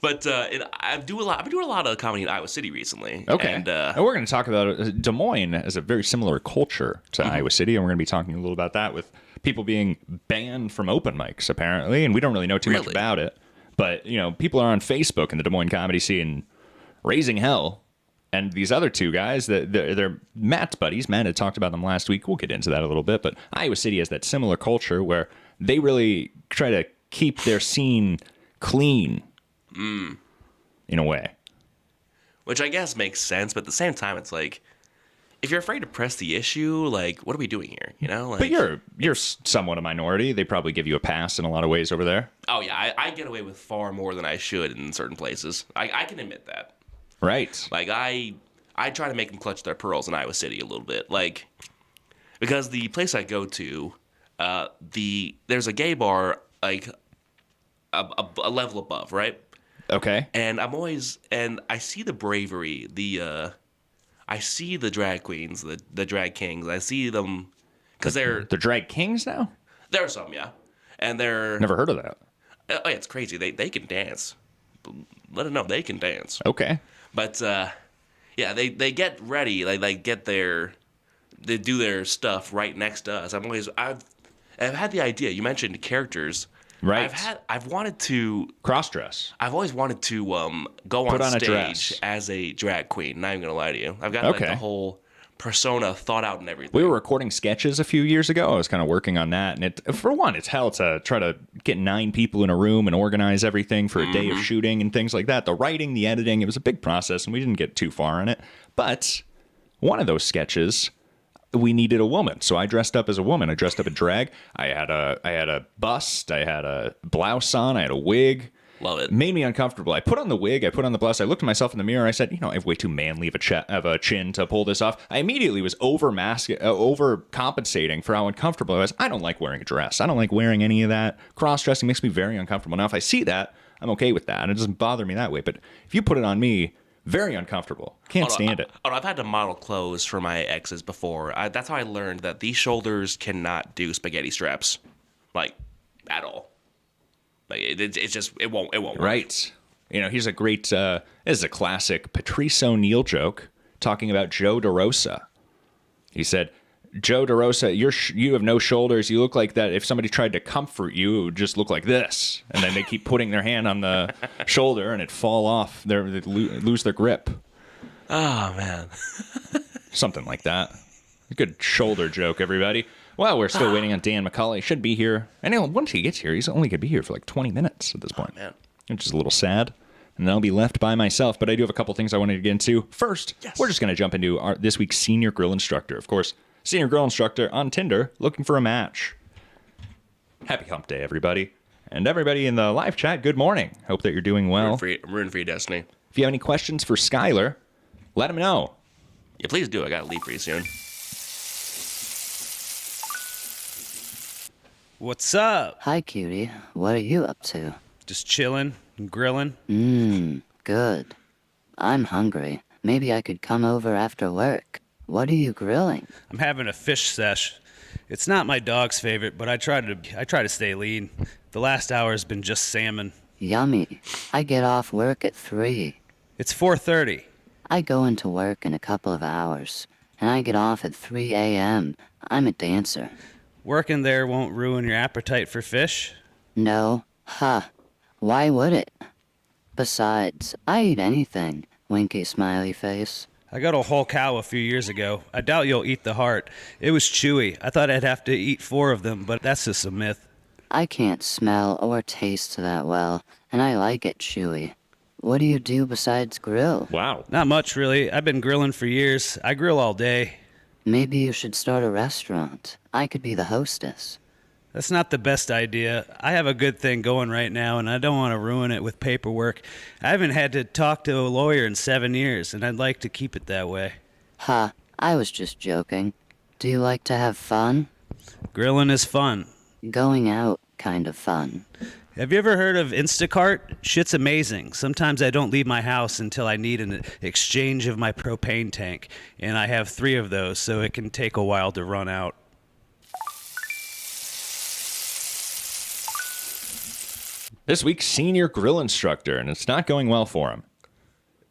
But I've been doing a lot of comedy in Iowa City recently. Okay, and we're going to talk about Des Moines as a very similar culture to Iowa City, and we're going to be talking a little about that with people being banned from open mics apparently, and we don't really know too much about it. But you know, people are on Facebook in the Des Moines comedy scene raising hell. And these other two guys, they're Matt's buddies. Matt had talked about them last week. We'll get into that a little bit. But Iowa City has that similar culture where they really try to keep their scene clean in a way. Which I guess makes sense. But at the same time, it's like, if you're afraid to press the issue, like, what are we doing here? You know? Like, but you're somewhat a minority. They probably give you a pass in a lot of ways over there. Oh, yeah. I get away with far more than I should in certain places. I can admit that. Right. Like, I try to make them clutch their pearls in Iowa City a little bit. Like, because the place I go to, there's a gay bar, like, a level above, right? Okay. And I see the bravery, I see the drag queens, the drag kings. I see them, because they're drag kings now? There are some, yeah. And they're... Never heard of that. Oh, yeah, it's crazy. They can dance. Let them know they can dance. Okay. But yeah, they get ready. They do their stuff right next to us. I've had the idea. You mentioned characters. Right. I've wanted to cross-dress. I've always wanted to go Put on a stage dress. as a drag queen. Not even gonna lie to you. I've got like the whole persona thought out and everything. We were recording sketches a few years ago. I was kind of working on that, and it's hell to try to get 9 people in a room and organize everything for a day of shooting and things like that. The writing, the editing, it was a big process, and we didn't get too far in it. But one of those sketches, we needed a woman, so I dressed up as a woman. I dressed up in drag. I had a bust. I had a blouse on. I had a wig. Love it. Made me uncomfortable. I put on the wig. I put on the blouse. I looked at myself in the mirror. I said, you know, I have way too manly of a chin to pull this off. I immediately was overcompensating for how uncomfortable I was. I don't like wearing a dress. I don't like wearing any of that. Cross-dressing makes me very uncomfortable. Now, if I see that, I'm okay with that. It doesn't bother me that way. But if you put it on me, very uncomfortable. Can't stand it. I've had to model clothes for my exes before. That's how I learned that these shoulders cannot do spaghetti straps, like, at all. Like, it's just, it won't work. Right. You know, here's a great, this is a classic Patrice O'Neal joke talking about Joe DeRosa. He said, Joe DeRosa, you have no shoulders. You look like that. If somebody tried to comfort you, it would just look like this. And then they keep putting their hand on the shoulder and it fall off. They lose their grip. Oh, man. Something like that. A good shoulder joke, everybody. Well, we're still waiting on Dan McCullough. He should be here. And once he gets here, he's only going to be here for like 20 minutes at this point. Oh, man. Which is a little sad. And then I'll be left by myself. But I do have a couple things I wanted to get into. First, we're just going to jump into this week's Senior Grill Instructor. Of course, Senior Grill Instructor on Tinder looking for a match. Happy Hump Day, everybody. And everybody in the live chat, good morning. Hope that you're doing well. I'm rooting for you, Destiny. If you have any questions for Skylar, let him know. Yeah, please do. I got to leave pretty soon. What's up? Hi, cutie. What are you up to? Just chilling and grilling. Good. I'm hungry. Maybe I could come over after work. What are you grilling? I'm having a fish sesh. It's not my dog's favorite, but I try to stay lean. The last hour has been just salmon. Yummy. I get off work at 3. It's 4:30. I go into work in a couple of hours, and I get off at 3 a.m. I'm a dancer. Working there won't ruin your appetite for fish? No. Why would it? Besides, I eat anything. Winky smiley face. I got a whole cow a few years ago. I doubt you'll eat the heart. It was chewy. I thought I'd have to eat 4 of them, but that's just a myth. I can't smell or taste that well, and I like it chewy. What do you do besides grill? Wow. Not much, really. I've been grilling for years. I grill all day. Maybe you should start a restaurant. I could be the hostess. That's not the best idea. I have a good thing going right now, and I don't want to ruin it with paperwork. I haven't had to talk to a lawyer in 7 years, and I'd like to keep it that way. I was just joking. Do you like to have fun? Grilling is fun. Going out, kind of fun. Have you ever heard of Instacart? Shit's amazing. Sometimes I don't leave my house until I need an exchange of my propane tank, and I have 3 of those, so it can take a while to run out. This week's senior grill instructor, and it's not going well for him.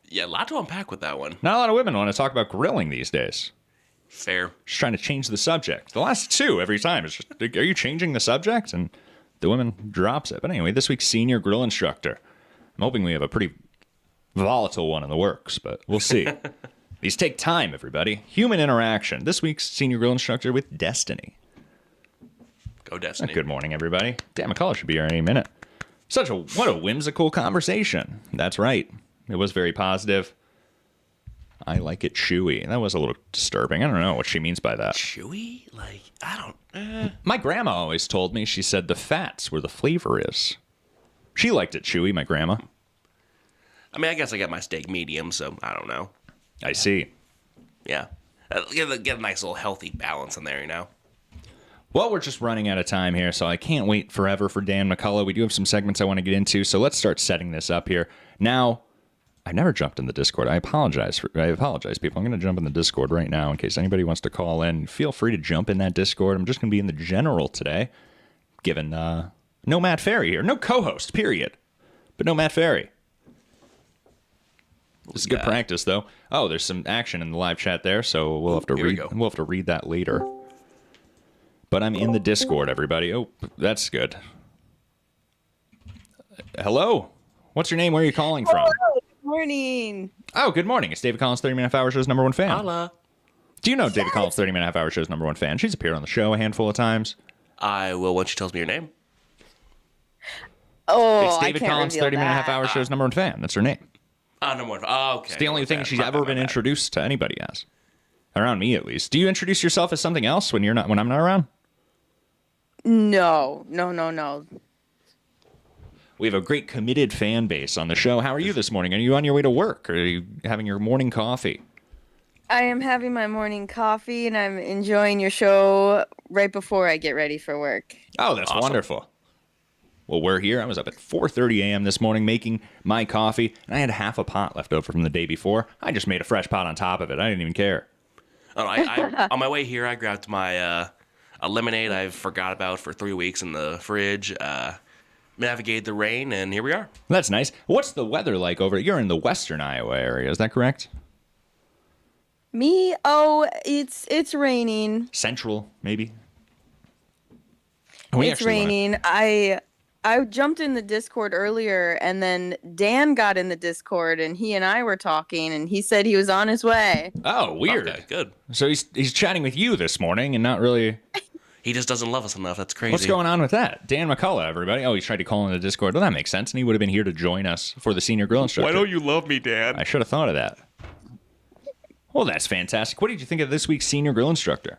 Yeah, a lot to unpack with that one. Not a lot of women want to talk about grilling these days. Fair. Just trying to change the subject. The last 2 every time. It's just, are you changing the subject? And the woman drops it. But anyway, this week's senior grill instructor. I'm hoping we have a pretty volatile one in the works, but we'll see. These take time, everybody. Human interaction. This week's senior grill instructor with Destiny. Go Destiny. Good morning, everybody. Dan McCullough should be here any minute. What a whimsical conversation. That's right. It was very positive. I like it chewy. That was a little disturbing. I don't know what she means by that. Chewy? Like, I don't... My grandma always told me, she said the fat's where the flavor is. She liked it chewy, my grandma. I mean, I guess I got my steak medium, so I don't know. I see. Yeah. Get a nice little healthy balance in there, you know? Well, we're just running out of time here, so I can't wait forever for Dan McCullough. We do have some segments I want to get into, so let's start setting this up here. Now, I never jumped in the Discord. I apologize, people. I'm going to jump in the Discord right now in case anybody wants to call in. Feel free to jump in that Discord. I'm just going to be in the general today, given no Matt Ferry here. No co-host, period. But no Matt Ferry. This is good practice, though. Oh, there's some action in the live chat there, so we'll have to read that later. But I'm in the Discord, everybody. Oh, that's good. Hello? What's your name? Where are you calling from? Hello. Good morning. Oh, good morning. It's David Collins, 30 Minute Half Hour Show's #1 fan. Holla. Do you know David Collins, 30 Minute Half Hour Show's #1 fan? She's appeared on the show a handful of times. I will once she tells me your name. Oh, it's David Collins, 30 Minute Half Hour Show's #1 fan. That's her name. #1 fan. Oh, okay. It's the only thing she's ever been introduced to anybody as. Around me, at least. Do you introduce yourself as something else when I'm not around? No. We have a great committed fan base on the show. How are you this morning? Are you on your way to work? Or are you having your morning coffee? I am having my morning coffee, and I'm enjoying your show right before I get ready for work. Oh, that's wonderful. Well, we're here. I was up at 4:30 a.m. this morning making my coffee, and I had half a pot left over from the day before. I just made a fresh pot on top of it. I didn't even care. Oh, I on my way here, I grabbed my a lemonade I forgot about for 3 weeks in the fridge. Navigated the rain, and here we are. That's nice. What's the weather like over? You're in the western Iowa area, is that correct? Me? Oh, it's raining. Central, maybe. It's raining. I jumped in the Discord earlier, and then Dan got in the Discord, and he and I were talking, and he said he was on his way. Oh, weird. Okay, good. So he's chatting with you this morning, and not really. He just doesn't love us enough. That's crazy. What's going on with that? Dan McCullough, everybody. Oh, he's tried to call in the Discord. Well, that makes sense, and he would have been here to join us for the senior grill instructor. Why don't you love me, Dan? I should have thought of that. Well, that's fantastic. What did you think of this week's senior grill instructor?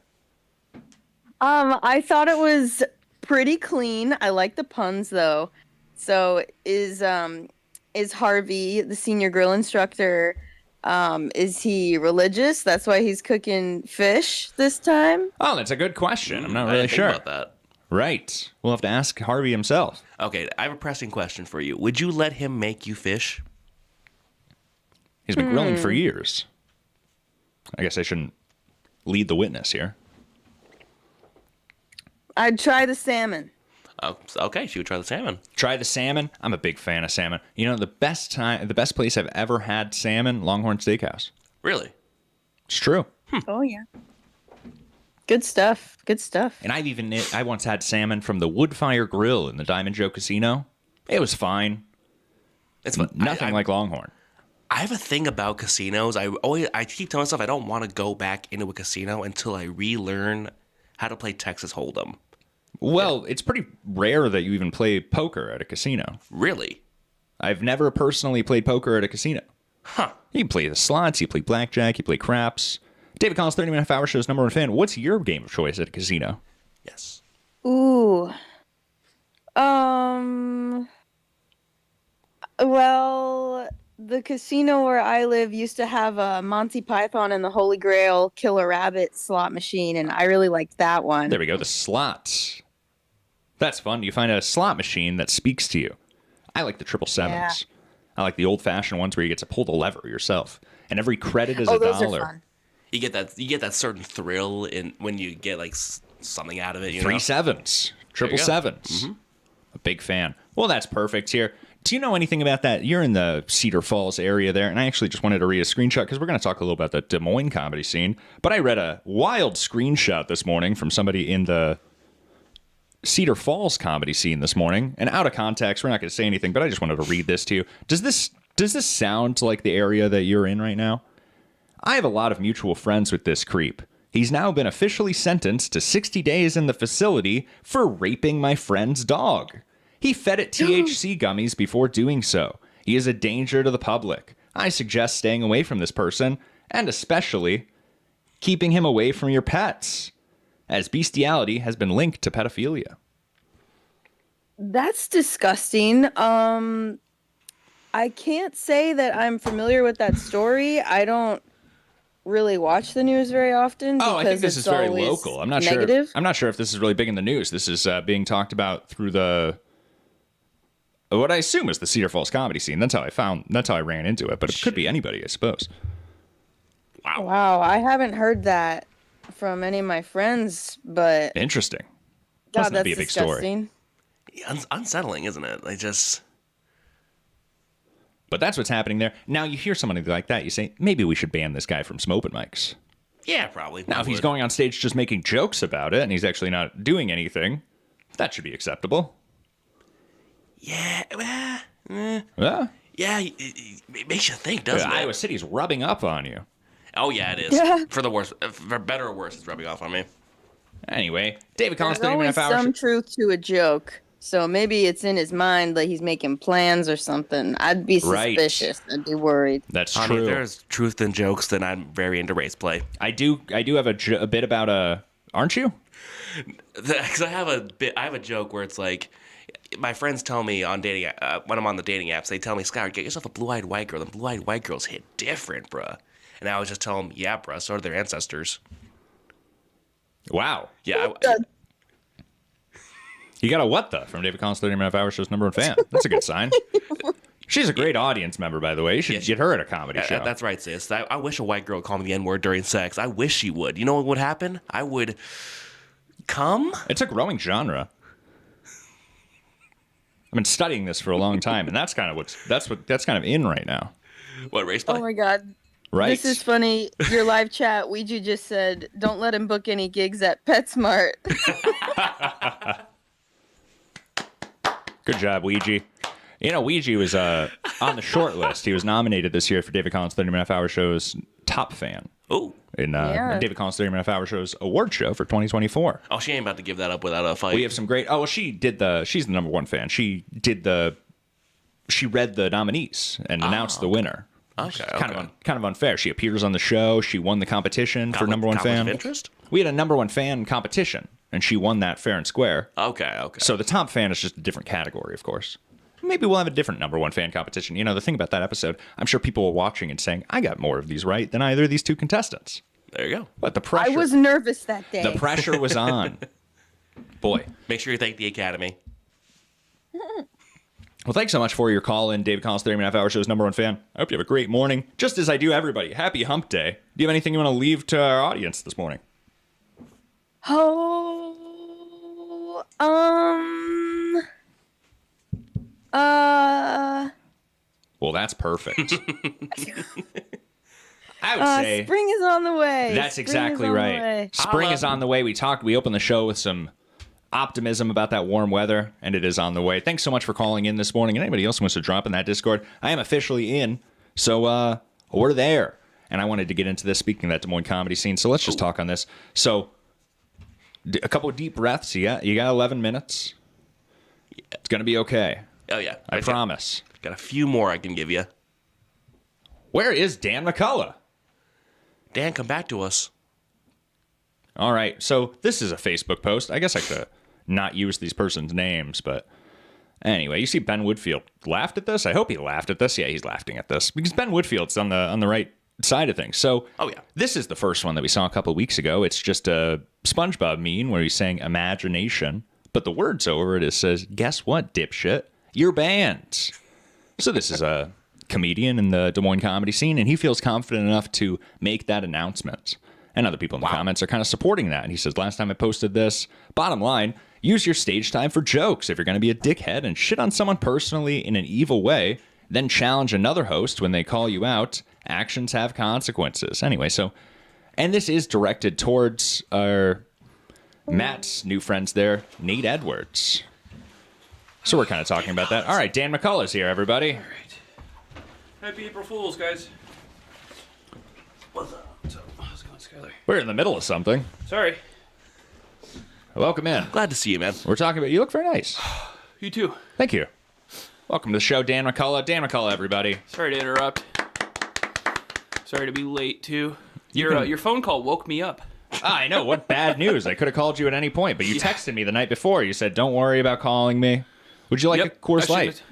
I thought it was pretty clean. I like the puns, though. So is Harvey, the senior grill instructor, Is he religious? That's why he's cooking fish this time? Oh, that's a good question. I'm not really sure about that. Right. We'll have to ask Harvey himself. Okay, I have a pressing question for you. Would you let him make you fish? He's been grilling for years. I guess I shouldn't lead the witness here. I'd try the salmon. Oh, okay, she would try the salmon. Try the salmon. I'm a big fan of salmon. You know, the best place I've ever had salmon, Longhorn Steakhouse. Really? It's true. Oh yeah. Good stuff. Good stuff. And I once had salmon from the Woodfire Grill in the Diamond Joe Casino. It was fine. It's nothing like Longhorn. I have a thing about casinos. I keep telling myself I don't want to go back into a casino until I relearn how to play Texas Hold'em. Well, it's pretty rare that you even play poker at a casino. Really? I've never personally played poker at a casino. Huh. You play the slots, you play blackjack, you play craps. David Collins, 30-minute hour show's #1 fan. What's your game of choice at a casino? Yes. Ooh. Well, the casino where I live used to have a Monty Python and the Holy Grail Killer Rabbit slot machine, and I really liked that one. There we go, the slots. That's fun. You find a slot machine that speaks to you. I like the 777s. Yeah. I like the old-fashioned ones where you get to pull the lever yourself, and every credit is $1. Those are fun. You get that certain thrill when you get like something out of it. 3 7s, 777s. Mm-hmm. A big fan. Well, that's perfect here. Do you know anything about that? You're in the Cedar Falls area there, and I actually just wanted to read a screenshot because we're going to talk a little about the Des Moines comedy scene. But I read a wild screenshot this morning from somebody in the Cedar Falls comedy scene this morning, and out of context, we're not going to say anything, but I just wanted to read this to you. Does this sound like the area that you're in right now? I have a lot of mutual friends with this creep. He's now been officially sentenced to 60 days in the facility for raping my friend's dog. He fed it THC gummies before doing so. He is a danger to the public. I suggest staying away from this person, and especially keeping him away from your pets, as bestiality has been linked to pedophilia. That's disgusting. I can't say that I'm familiar with that story. I don't really watch the news very often. Oh, I think this is very local. I'm not negative. sure. I'm not sure if this is really big in the news. This is being talked about through what I assume is the Cedar Falls comedy scene. That's how I ran into it, but it could be anybody, I suppose. Wow, I haven't heard that from any of my friends, but interesting. God, Must that's be a big disgusting. Story. Unsettling, isn't it? But that's what's happening there. Now you hear somebody like that, you say, maybe we should ban this guy from smoking mics. Yeah, probably. Now, if he's going on stage just making jokes about it, and he's actually not doing anything, that should be acceptable. Yeah, Yeah? Yeah, it makes you think, doesn't it? Iowa City's rubbing up on you. Oh, yeah, it is. Yeah. For the worse, for better or worse, it's rubbing off on me. Anyway, David Collins, There's 30-minute always hour. some truth to a joke. So maybe it's in his mind that he's making plans or something. I'd be suspicious. Right. I'd be worried. That's true. I mean, if there's truth in jokes, then I'm very into race play. I do have a bit about aren't you? Because I have a joke where it's like, my friends tell me on dating when I'm on the dating apps, they tell me, Skylar, get yourself a blue-eyed white girl. The blue-eyed white girls hit different, bruh. And I always just tell them, yeah, bruh, so are their ancestors. Wow. Yeah. You got a what the from David Collins, 30-minute hour show's #1 fan. That's a good sign. She's a great audience member, by the way. You should get her at a comedy show. That's right, sis. I wish a white girl would call me the N-word during sex. I wish she would. You know what would happen? I would come. It's a growing genre. I've been studying this for a long time, and that's kind of in right now. What, race play? Oh my God. Right. This is funny. Your live chat, Ouija just said, don't let him book any gigs at PetSmart. Good job, Ouija. You know, Ouija was on the short list. He was nominated this year for David Collins 30-minute hour show's top fan. Oh. In David Collins 30-minute hour show's award show for 2024. Oh, she ain't about to give that up without a fight. We have some great. Oh, well, she's the #1 fan. She read the nominees and announced the winner. Okay. Kind of unfair. She appears on the show. She won the competition for #1 fan. Interest? We had a #1 fan competition, and she won that fair and square. Okay. So the top fan is just a different category, of course. maybe we'll have a different number one fan competition. The thing about that episode, I'm sure people were watching and saying, I got more of these right than either of these two contestants. There you go. But the pressure. I was nervous that day. The pressure was on. Boy. Make sure you thank the Academy. Well, thanks so much for your call in, David Collins, 3.5 Hour Show's number one fan. I hope you have a great morning. Just as I do everybody. Happy Hump Day. Do you have anything you want to leave to our audience this morning? Well, that's perfect. I would say spring is on the way. That's exactly right. Spring is on the way. We opened the show with some optimism about that warm weather, and it is on the way. Thanks so much for calling in this morning. And anybody else who wants to drop in that Discord, I am officially in, so we're there. And I wanted to get into this, speaking of that Des Moines comedy scene, so let's just talk on this. So a couple of deep breaths. You got 11 minutes. It's going to be okay. Oh, yeah. I promise. Got a few more I can give you. Where is Dan McCullough? Dan, come back to us. All right, so this is a Facebook post. I guess I could not use these persons' names, but anyway, you see Ben Woodfield laughed at this? I hope he laughed at this. Yeah, he's laughing at this because Ben Woodfield's on the right side of things. So, this is the first one that we saw a couple of weeks ago. It's just a SpongeBob meme where he's saying imagination, but the words over it says, guess what, dipshit? You're banned. So this is a comedian in the Des Moines comedy scene, and he feels confident enough to make that announcement. And other people in the comments are kind of supporting that. And he says, last time I posted this, bottom line, use your stage time for jokes. If you're going to be a dickhead and shit on someone personally in an evil way, then challenge another host when they call you out. Actions have consequences. Anyway, so, and this is directed towards our Matt's new friends there, Nate Edwards. So we're kind of talking about that. All right, Dan McCullough's here, everybody. All right. Happy April Fools, guys. What's up? How's it going, Skyler? We're in the middle of something. Sorry. Welcome in. Glad to see you, man. We're talking about, you look very nice. You too. Thank you. Welcome to the show, Dan McCullough. Dan McCullough, everybody. Sorry to interrupt. Sorry to be late, too. Your phone call woke me up. I know. What bad news. I could have called you at any point, but you texted me the night before. You said, don't worry about calling me. Would you like a Coors Light?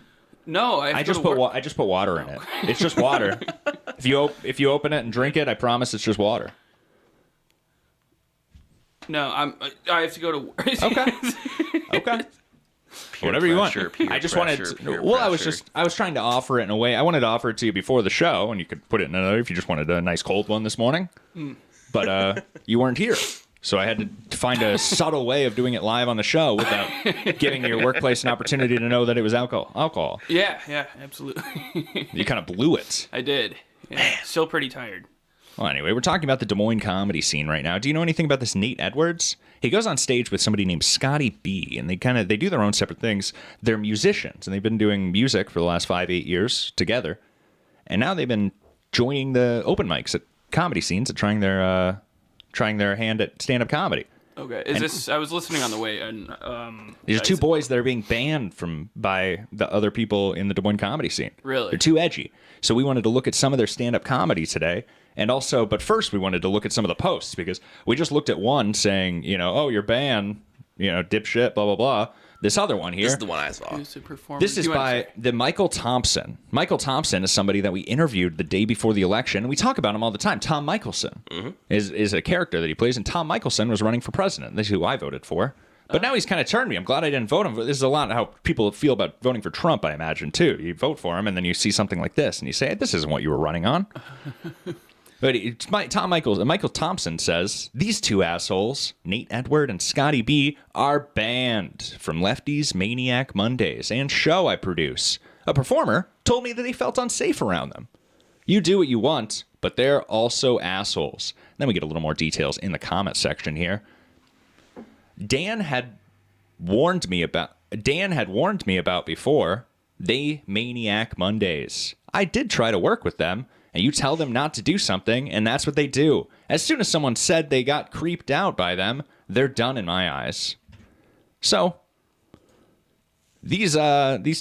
No, I just put water in it. It's just water. If you open it and drink it, I promise it's just water. No, I have to go to work. Okay. Whatever you want. I just wanted to, I was trying to offer it in a way. I wanted to offer it to you before the show, and you could put it in another if you just wanted a nice cold one this morning. But you weren't here. So I had to find a subtle way of doing it live on the show without giving your workplace an opportunity to know that it was alcohol. Yeah, absolutely. You kind of blew it. I did. Yeah, still pretty tired. Well, anyway, we're talking about the Des Moines comedy scene right now. Do you know anything about this Nate Edwards? He goes on stage with somebody named Scotty B, and they do their own separate things. They're musicians, and they've been doing music for the last 5-8 years together. And now they've been joining the open mics at comedy scenes and trying their hand at stand-up comedy. Okay, I was listening on the way, and these are two boys that are being banned by the other people in the Des Moines comedy scene. Really? They're too edgy. So we wanted to look at some of their stand-up comedy today, and also, but first we wanted to look at some of the posts, because we just looked at one saying, oh, you're banned, dipshit, blah, blah, blah. This other one here. This is the one I saw. This is by the Michael Thompson. Michael Thompson is somebody that we interviewed the day before the election. We talk about him all the time. Tom Michelson is a character that he plays, and Tom Michelson was running for president. This is who I voted for. But now he's kind of turned me. I'm glad I didn't vote him. This is a lot of how people feel about voting for Trump, I imagine, too. You vote for him, and then you see something like this, and you say, this isn't what you were running on. But Michael Thompson says, these two assholes, Nate Edward and Scotty B, are banned from Lefty's Maniac Mondays and show I produce. A performer told me that he felt unsafe around them. You do what you want, but they're also assholes. Then we get a little more details in the comment section here. Dan had warned me about before they Maniac Mondays. I did try to work with them. And you tell them not to do something, and that's what they do. As soon as someone said they got creeped out by them, they're done in my eyes. So, these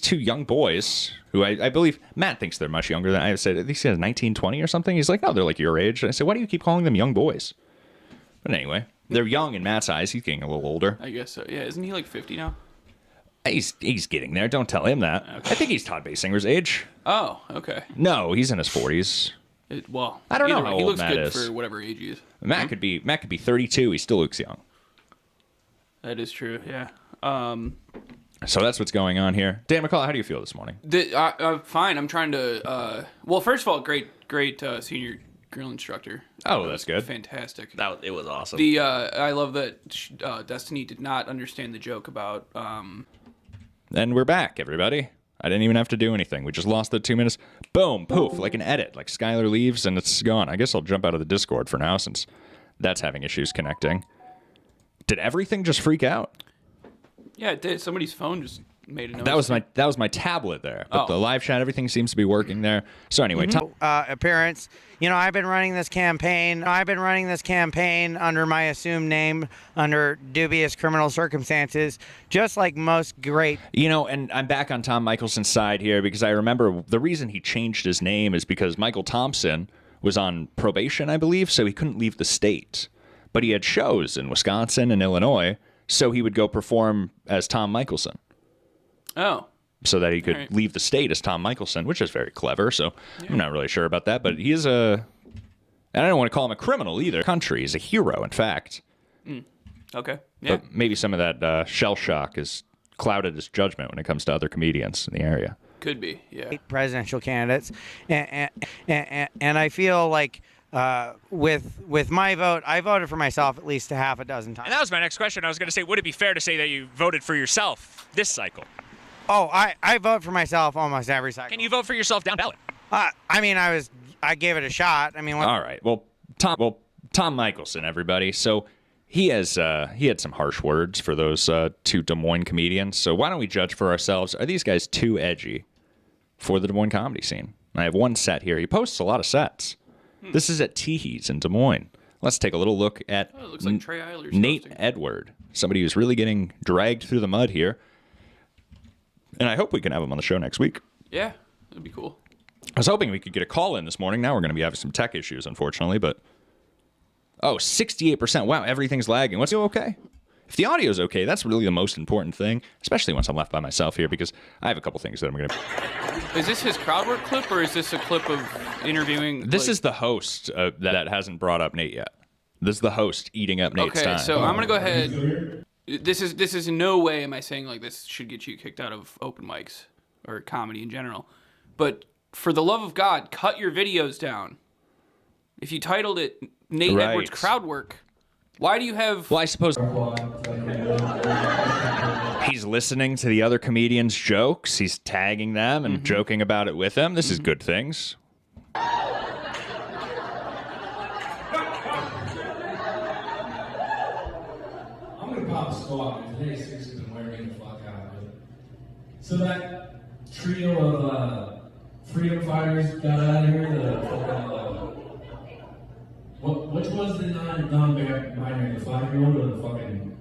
two young boys, who I believe, Matt thinks they're much younger than I said. He said 19, 20 or something. He's like, no, they're like your age. And I said, why do you keep calling them young boys? But anyway, they're young in Matt's eyes. He's getting a little older. I guess so. Yeah, isn't he like 50 now? He's getting there. Don't tell him that. Okay. I think he's Todd Basinger's age. Oh, okay. No, he's in his 40s. Well, I don't know how he old looks Matt good is. for whatever age he is. Matt could be 32. He still looks young. That is true. Yeah. So that's what's going on here. Dan McCullough, how do you feel this morning? Fine. I'm trying to. Well, first of all, great senior grill instructor. Oh, that's good. Fantastic. It was awesome. I love that Destiny did not understand the joke about. And we're back, everybody. I didn't even have to do anything. We just lost the 2 minutes. Boom, poof, like an edit. Like Skylar leaves and it's gone. I guess I'll jump out of the Discord for now since that's having issues connecting. Did everything just freak out? Yeah, it did. Somebody's phone just made a noise. That was my tablet there. But the live chat, everything seems to be working there. So anyway, appearance. I've been running this campaign. Under my assumed name, under dubious criminal circumstances, just like most great. And I'm back on Tom Michelson's side here because I remember the reason he changed his name is because Michael Thompson was on probation, I believe, so he couldn't leave the state. But he had shows in Wisconsin and Illinois, so he would go perform as Tom Michelson. Oh. So that he could leave the state as Tom Michelson, which is very clever. So I'm not really sure about that, but he is and I don't want to call him a criminal either. Country, he's a hero, in fact. Okay. Yeah. But maybe some of that shell shock has clouded his judgment when it comes to other comedians in the area. Could be, yeah. Presidential candidates, and I feel like with my vote, I voted for myself at least a half a dozen times. And that was my next question. I was going to say, would it be fair to say that you voted for yourself this cycle? Oh, I vote for myself almost every cycle. Can you vote for yourself down ballot? I gave it a shot. All right. Well, Tom Michelson, everybody. So he had some harsh words for those two Des Moines comedians. So why don't we judge for ourselves? Are these guys too edgy for the Des Moines comedy scene? I have one set here. He posts a lot of sets. This is at Teehees in Des Moines. Let's take a little look at it looks like Trey Eiler's Nate hosting. Edward, somebody who's really getting dragged through the mud here. And I hope we can have him on the show next week. Yeah, that'd be cool. I was hoping we could get a call in this morning. Now we're going to be having some tech issues, unfortunately. But 68%. Wow, everything's lagging. What's okay? If the audio's okay, that's really the most important thing, especially once I'm left by myself here, because I have a couple things that I'm going to... Is this his crowd work clip, or is this a clip of interviewing... This is the host that hasn't brought up Nate yet. This is the host eating up Nate's time. Okay, so I'm going to go ahead... This is in no way am I saying like this should get you kicked out of open mics or comedy in general. But for the love of God, cut your videos down. If you titled it Nate Edwards Crowd Work, why do you have... Well, I suppose he's listening to the other comedians' jokes. He's tagging them and joking about it with them. This is good things. Pop squat, and today's 6 has been wearing me the fuck out. So that trio of freedom fighters got out of here. Which was the non-binary, the 5-year-old or the fucking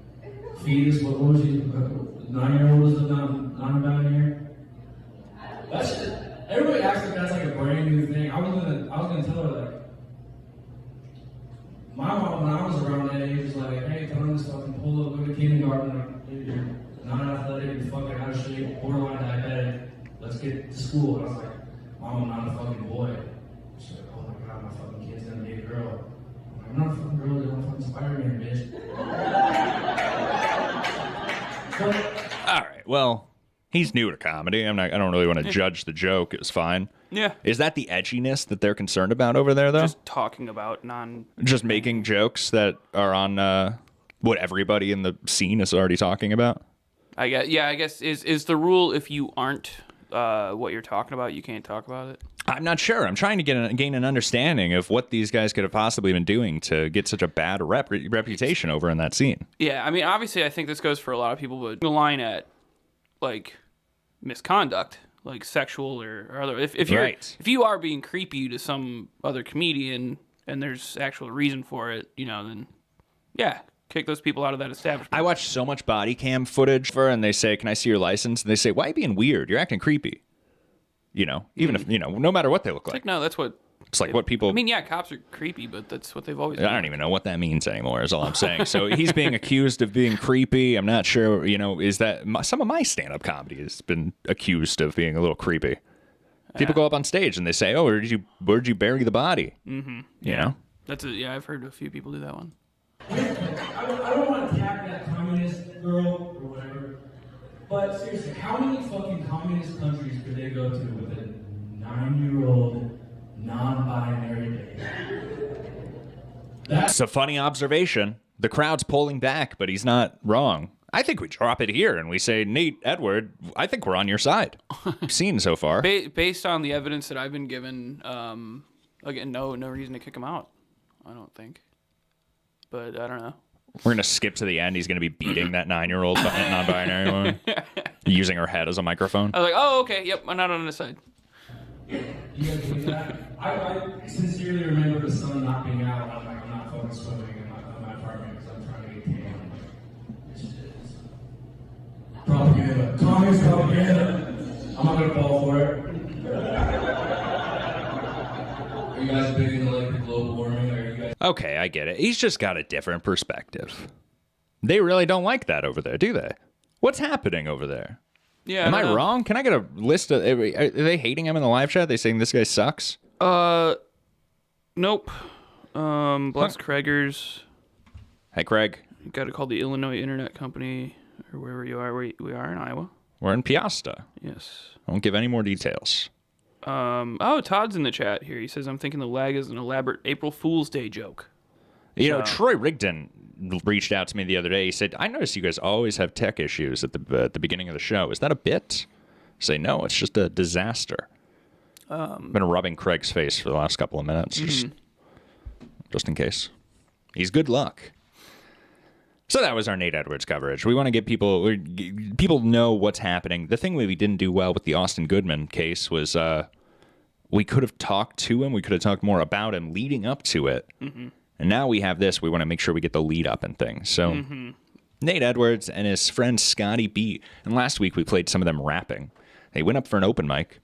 fetus? What was he? 9-year-old was the non-binary. That shit. Everybody acts like that's like a brand new thing. I was gonna tell her like. My mom, when I was around that age, was like, hey, put on this fucking polo, go to kindergarten, like, you're not athletic, you're fucking out of shape, borderline diabetic, let's get to school. And I was like, Mom, I'm not a fucking boy. She's like, oh my God, my fucking kid's gonna be a girl. I'm not a fucking girl, I'm fucking Spider-Man, bitch. All right, well, he's new to comedy. I don't really want to judge the joke. It was fine. Yeah. Is that the edginess that they're concerned about over there, though? Just talking about Just making jokes that are on what everybody in the scene is already talking about? I guess is the rule if you aren't what you're talking about, you can't talk about it? I'm not sure. I'm trying to gain an understanding of what these guys could have possibly been doing to get such a bad reputation over in that scene. Yeah, I mean, obviously, I think this goes for a lot of people, but the line at, like, misconduct, like sexual or other. If you are being creepy to some other comedian and there's actual reason for it, then yeah, kick those people out of that establishment. I watch so much body cam footage and they say, "Can I see your license?" And they say, "Why are you being weird? You're acting creepy." Even if no matter what they look like. No, that's what It's like what people... I mean, yeah, cops are creepy, but that's what they've always I been. don't even know what that means anymore, is all I'm saying. So he's being accused of being creepy. I'm not sure, is that... Some of my stand-up comedy has been accused of being a little creepy. People go up on stage and they say, oh, where did you bury the body? Mm-hmm. You know? Yeah, I've heard a few people do that one. I don't want to attack that communist girl or whatever, but seriously, how many fucking communist countries could they go to with a 9-year-old non-binary baby? That's a funny observation. The crowd's pulling back, but he's not wrong. I think we drop it here and we say, Nate Edward, I think we're on your side. Seen so far. Based on the evidence that I've been given, again, no reason to kick him out, I don't think. But I don't know. We're going to skip to the end. He's going to be beating that 9-year-old non-binary woman, using her head as a microphone. I was like, oh, okay, yep, I'm not on his side. You guys believe that? I sincerely remember the sun not being out. I'm like, I'm not fucking swimming in my apartment because I'm trying to get tan. It's propaganda. Communist propaganda. I'm not going to fall for it. Are you guys big into like the global warming? Are you guys... Okay, I get it. He's just got a different perspective. They really don't like that over there, do they? What's happening over there? Yeah. Am I wrong? Can I get a list of... Are they hating him in the live chat? They saying this guy sucks? Nope. Bless Craigers. Hey, Craig. You got to call the Illinois Internet Company, or wherever you are. We are in Iowa. We're in Piasta. Yes. I won't give any more details. Todd's in the chat here. He says, I'm thinking the lag is an elaborate April Fool's Day joke. You know, Troy Rigdon reached out to me the other day. He said, I noticed you guys always have tech issues at the beginning of the show. Is that a bit? I say, no, it's just a disaster. I've been rubbing Craig's face for the last couple of minutes, just in case. He's good luck. So that was our Nate Edwards coverage. We want to get people know what's happening. The thing we didn't do well with the Austin Goodman case was we could have talked to him. We could have talked more about him leading up to it. Mm-hmm. And now we have this. We want to make sure we get the lead up and things. So Nate Edwards and his friend Scotty B. And last week we played some of them rapping. They went up for an open mic.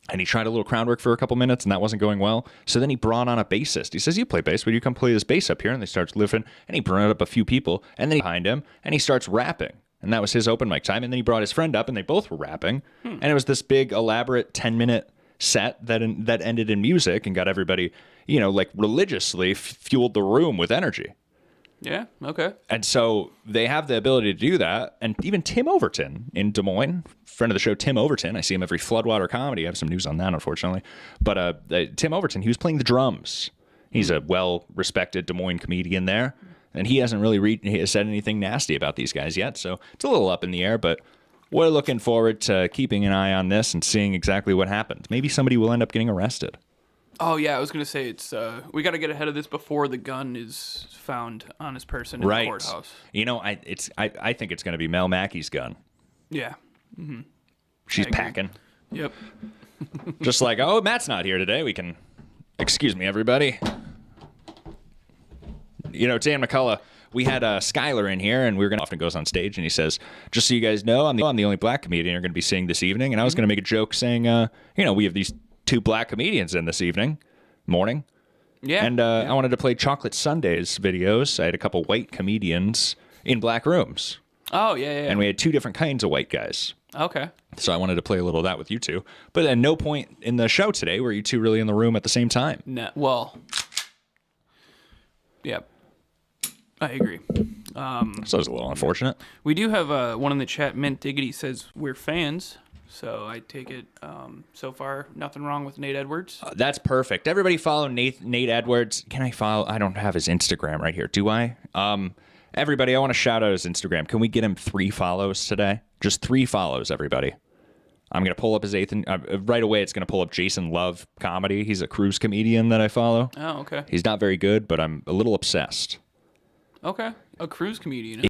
And he tried a little crowd work for a couple minutes, and that wasn't going well. So then he brought on a bassist. He says, you play bass, would you come play this bass up here? And they start lifting, and he brought up a few people, and then behind him, and he starts rapping. And that was his open mic time. And then he brought his friend up, and they both were rapping. And it was this big, elaborate 10-minute set that ended in music and got everybody, like religiously fueled the room with energy. Yeah, okay. And so they have the ability to do that. And even Tim Overton in Des Moines, friend of the show, Tim Overton, I see him every Floodwater Comedy. I have some news on that, unfortunately. But Tim Overton, he was playing the drums. He's a well-respected Des Moines comedian there. And he hasn't really said anything nasty about these guys yet. So it's a little up in the air, but we're looking forward to keeping an eye on this and seeing exactly what happens. Maybe somebody will end up getting arrested. Oh yeah, I was gonna say it's we got to get ahead of this before the gun is found on his person in the courthouse. I think it's gonna be Mel Mackey's gun. Yeah. Mm-hmm. She's packing. Yep. Just like, oh, Matt's not here today. We can, excuse me, everybody. Dan McCullough, we had Skylar in here, and we were gonna often goes on stage, and he says, just so you guys know, I'm the only black comedian you're gonna be seeing this evening, and I was gonna make a joke saying, we have these 2 black comedians in this morning. Yeah. And I wanted to play Chocolate Sundays videos. I had a couple white comedians in black rooms. Oh, yeah. And we had 2 different kinds of white guys. Okay. So I wanted to play a little of that with you two. But at no point in the show today were you two really in the room at the same time. No, well, yeah, I agree. So it's a little unfortunate. We do have one in the chat, Mint Diggity, says we're fans. So I take it, so far, nothing wrong with Nate Edwards. That's perfect. Everybody follow Nate Edwards. Can I follow? I don't have his Instagram right here. Do I? Everybody, I want to shout out his Instagram. Can we get him 3 follows today? Just 3 follows, everybody. I'm going to pull up his 8th. Right away, it's going to pull up Jason Love Comedy. He's a cruise comedian that I follow. Oh, okay. He's not very good, but I'm a little obsessed. Okay. A cruise comedian.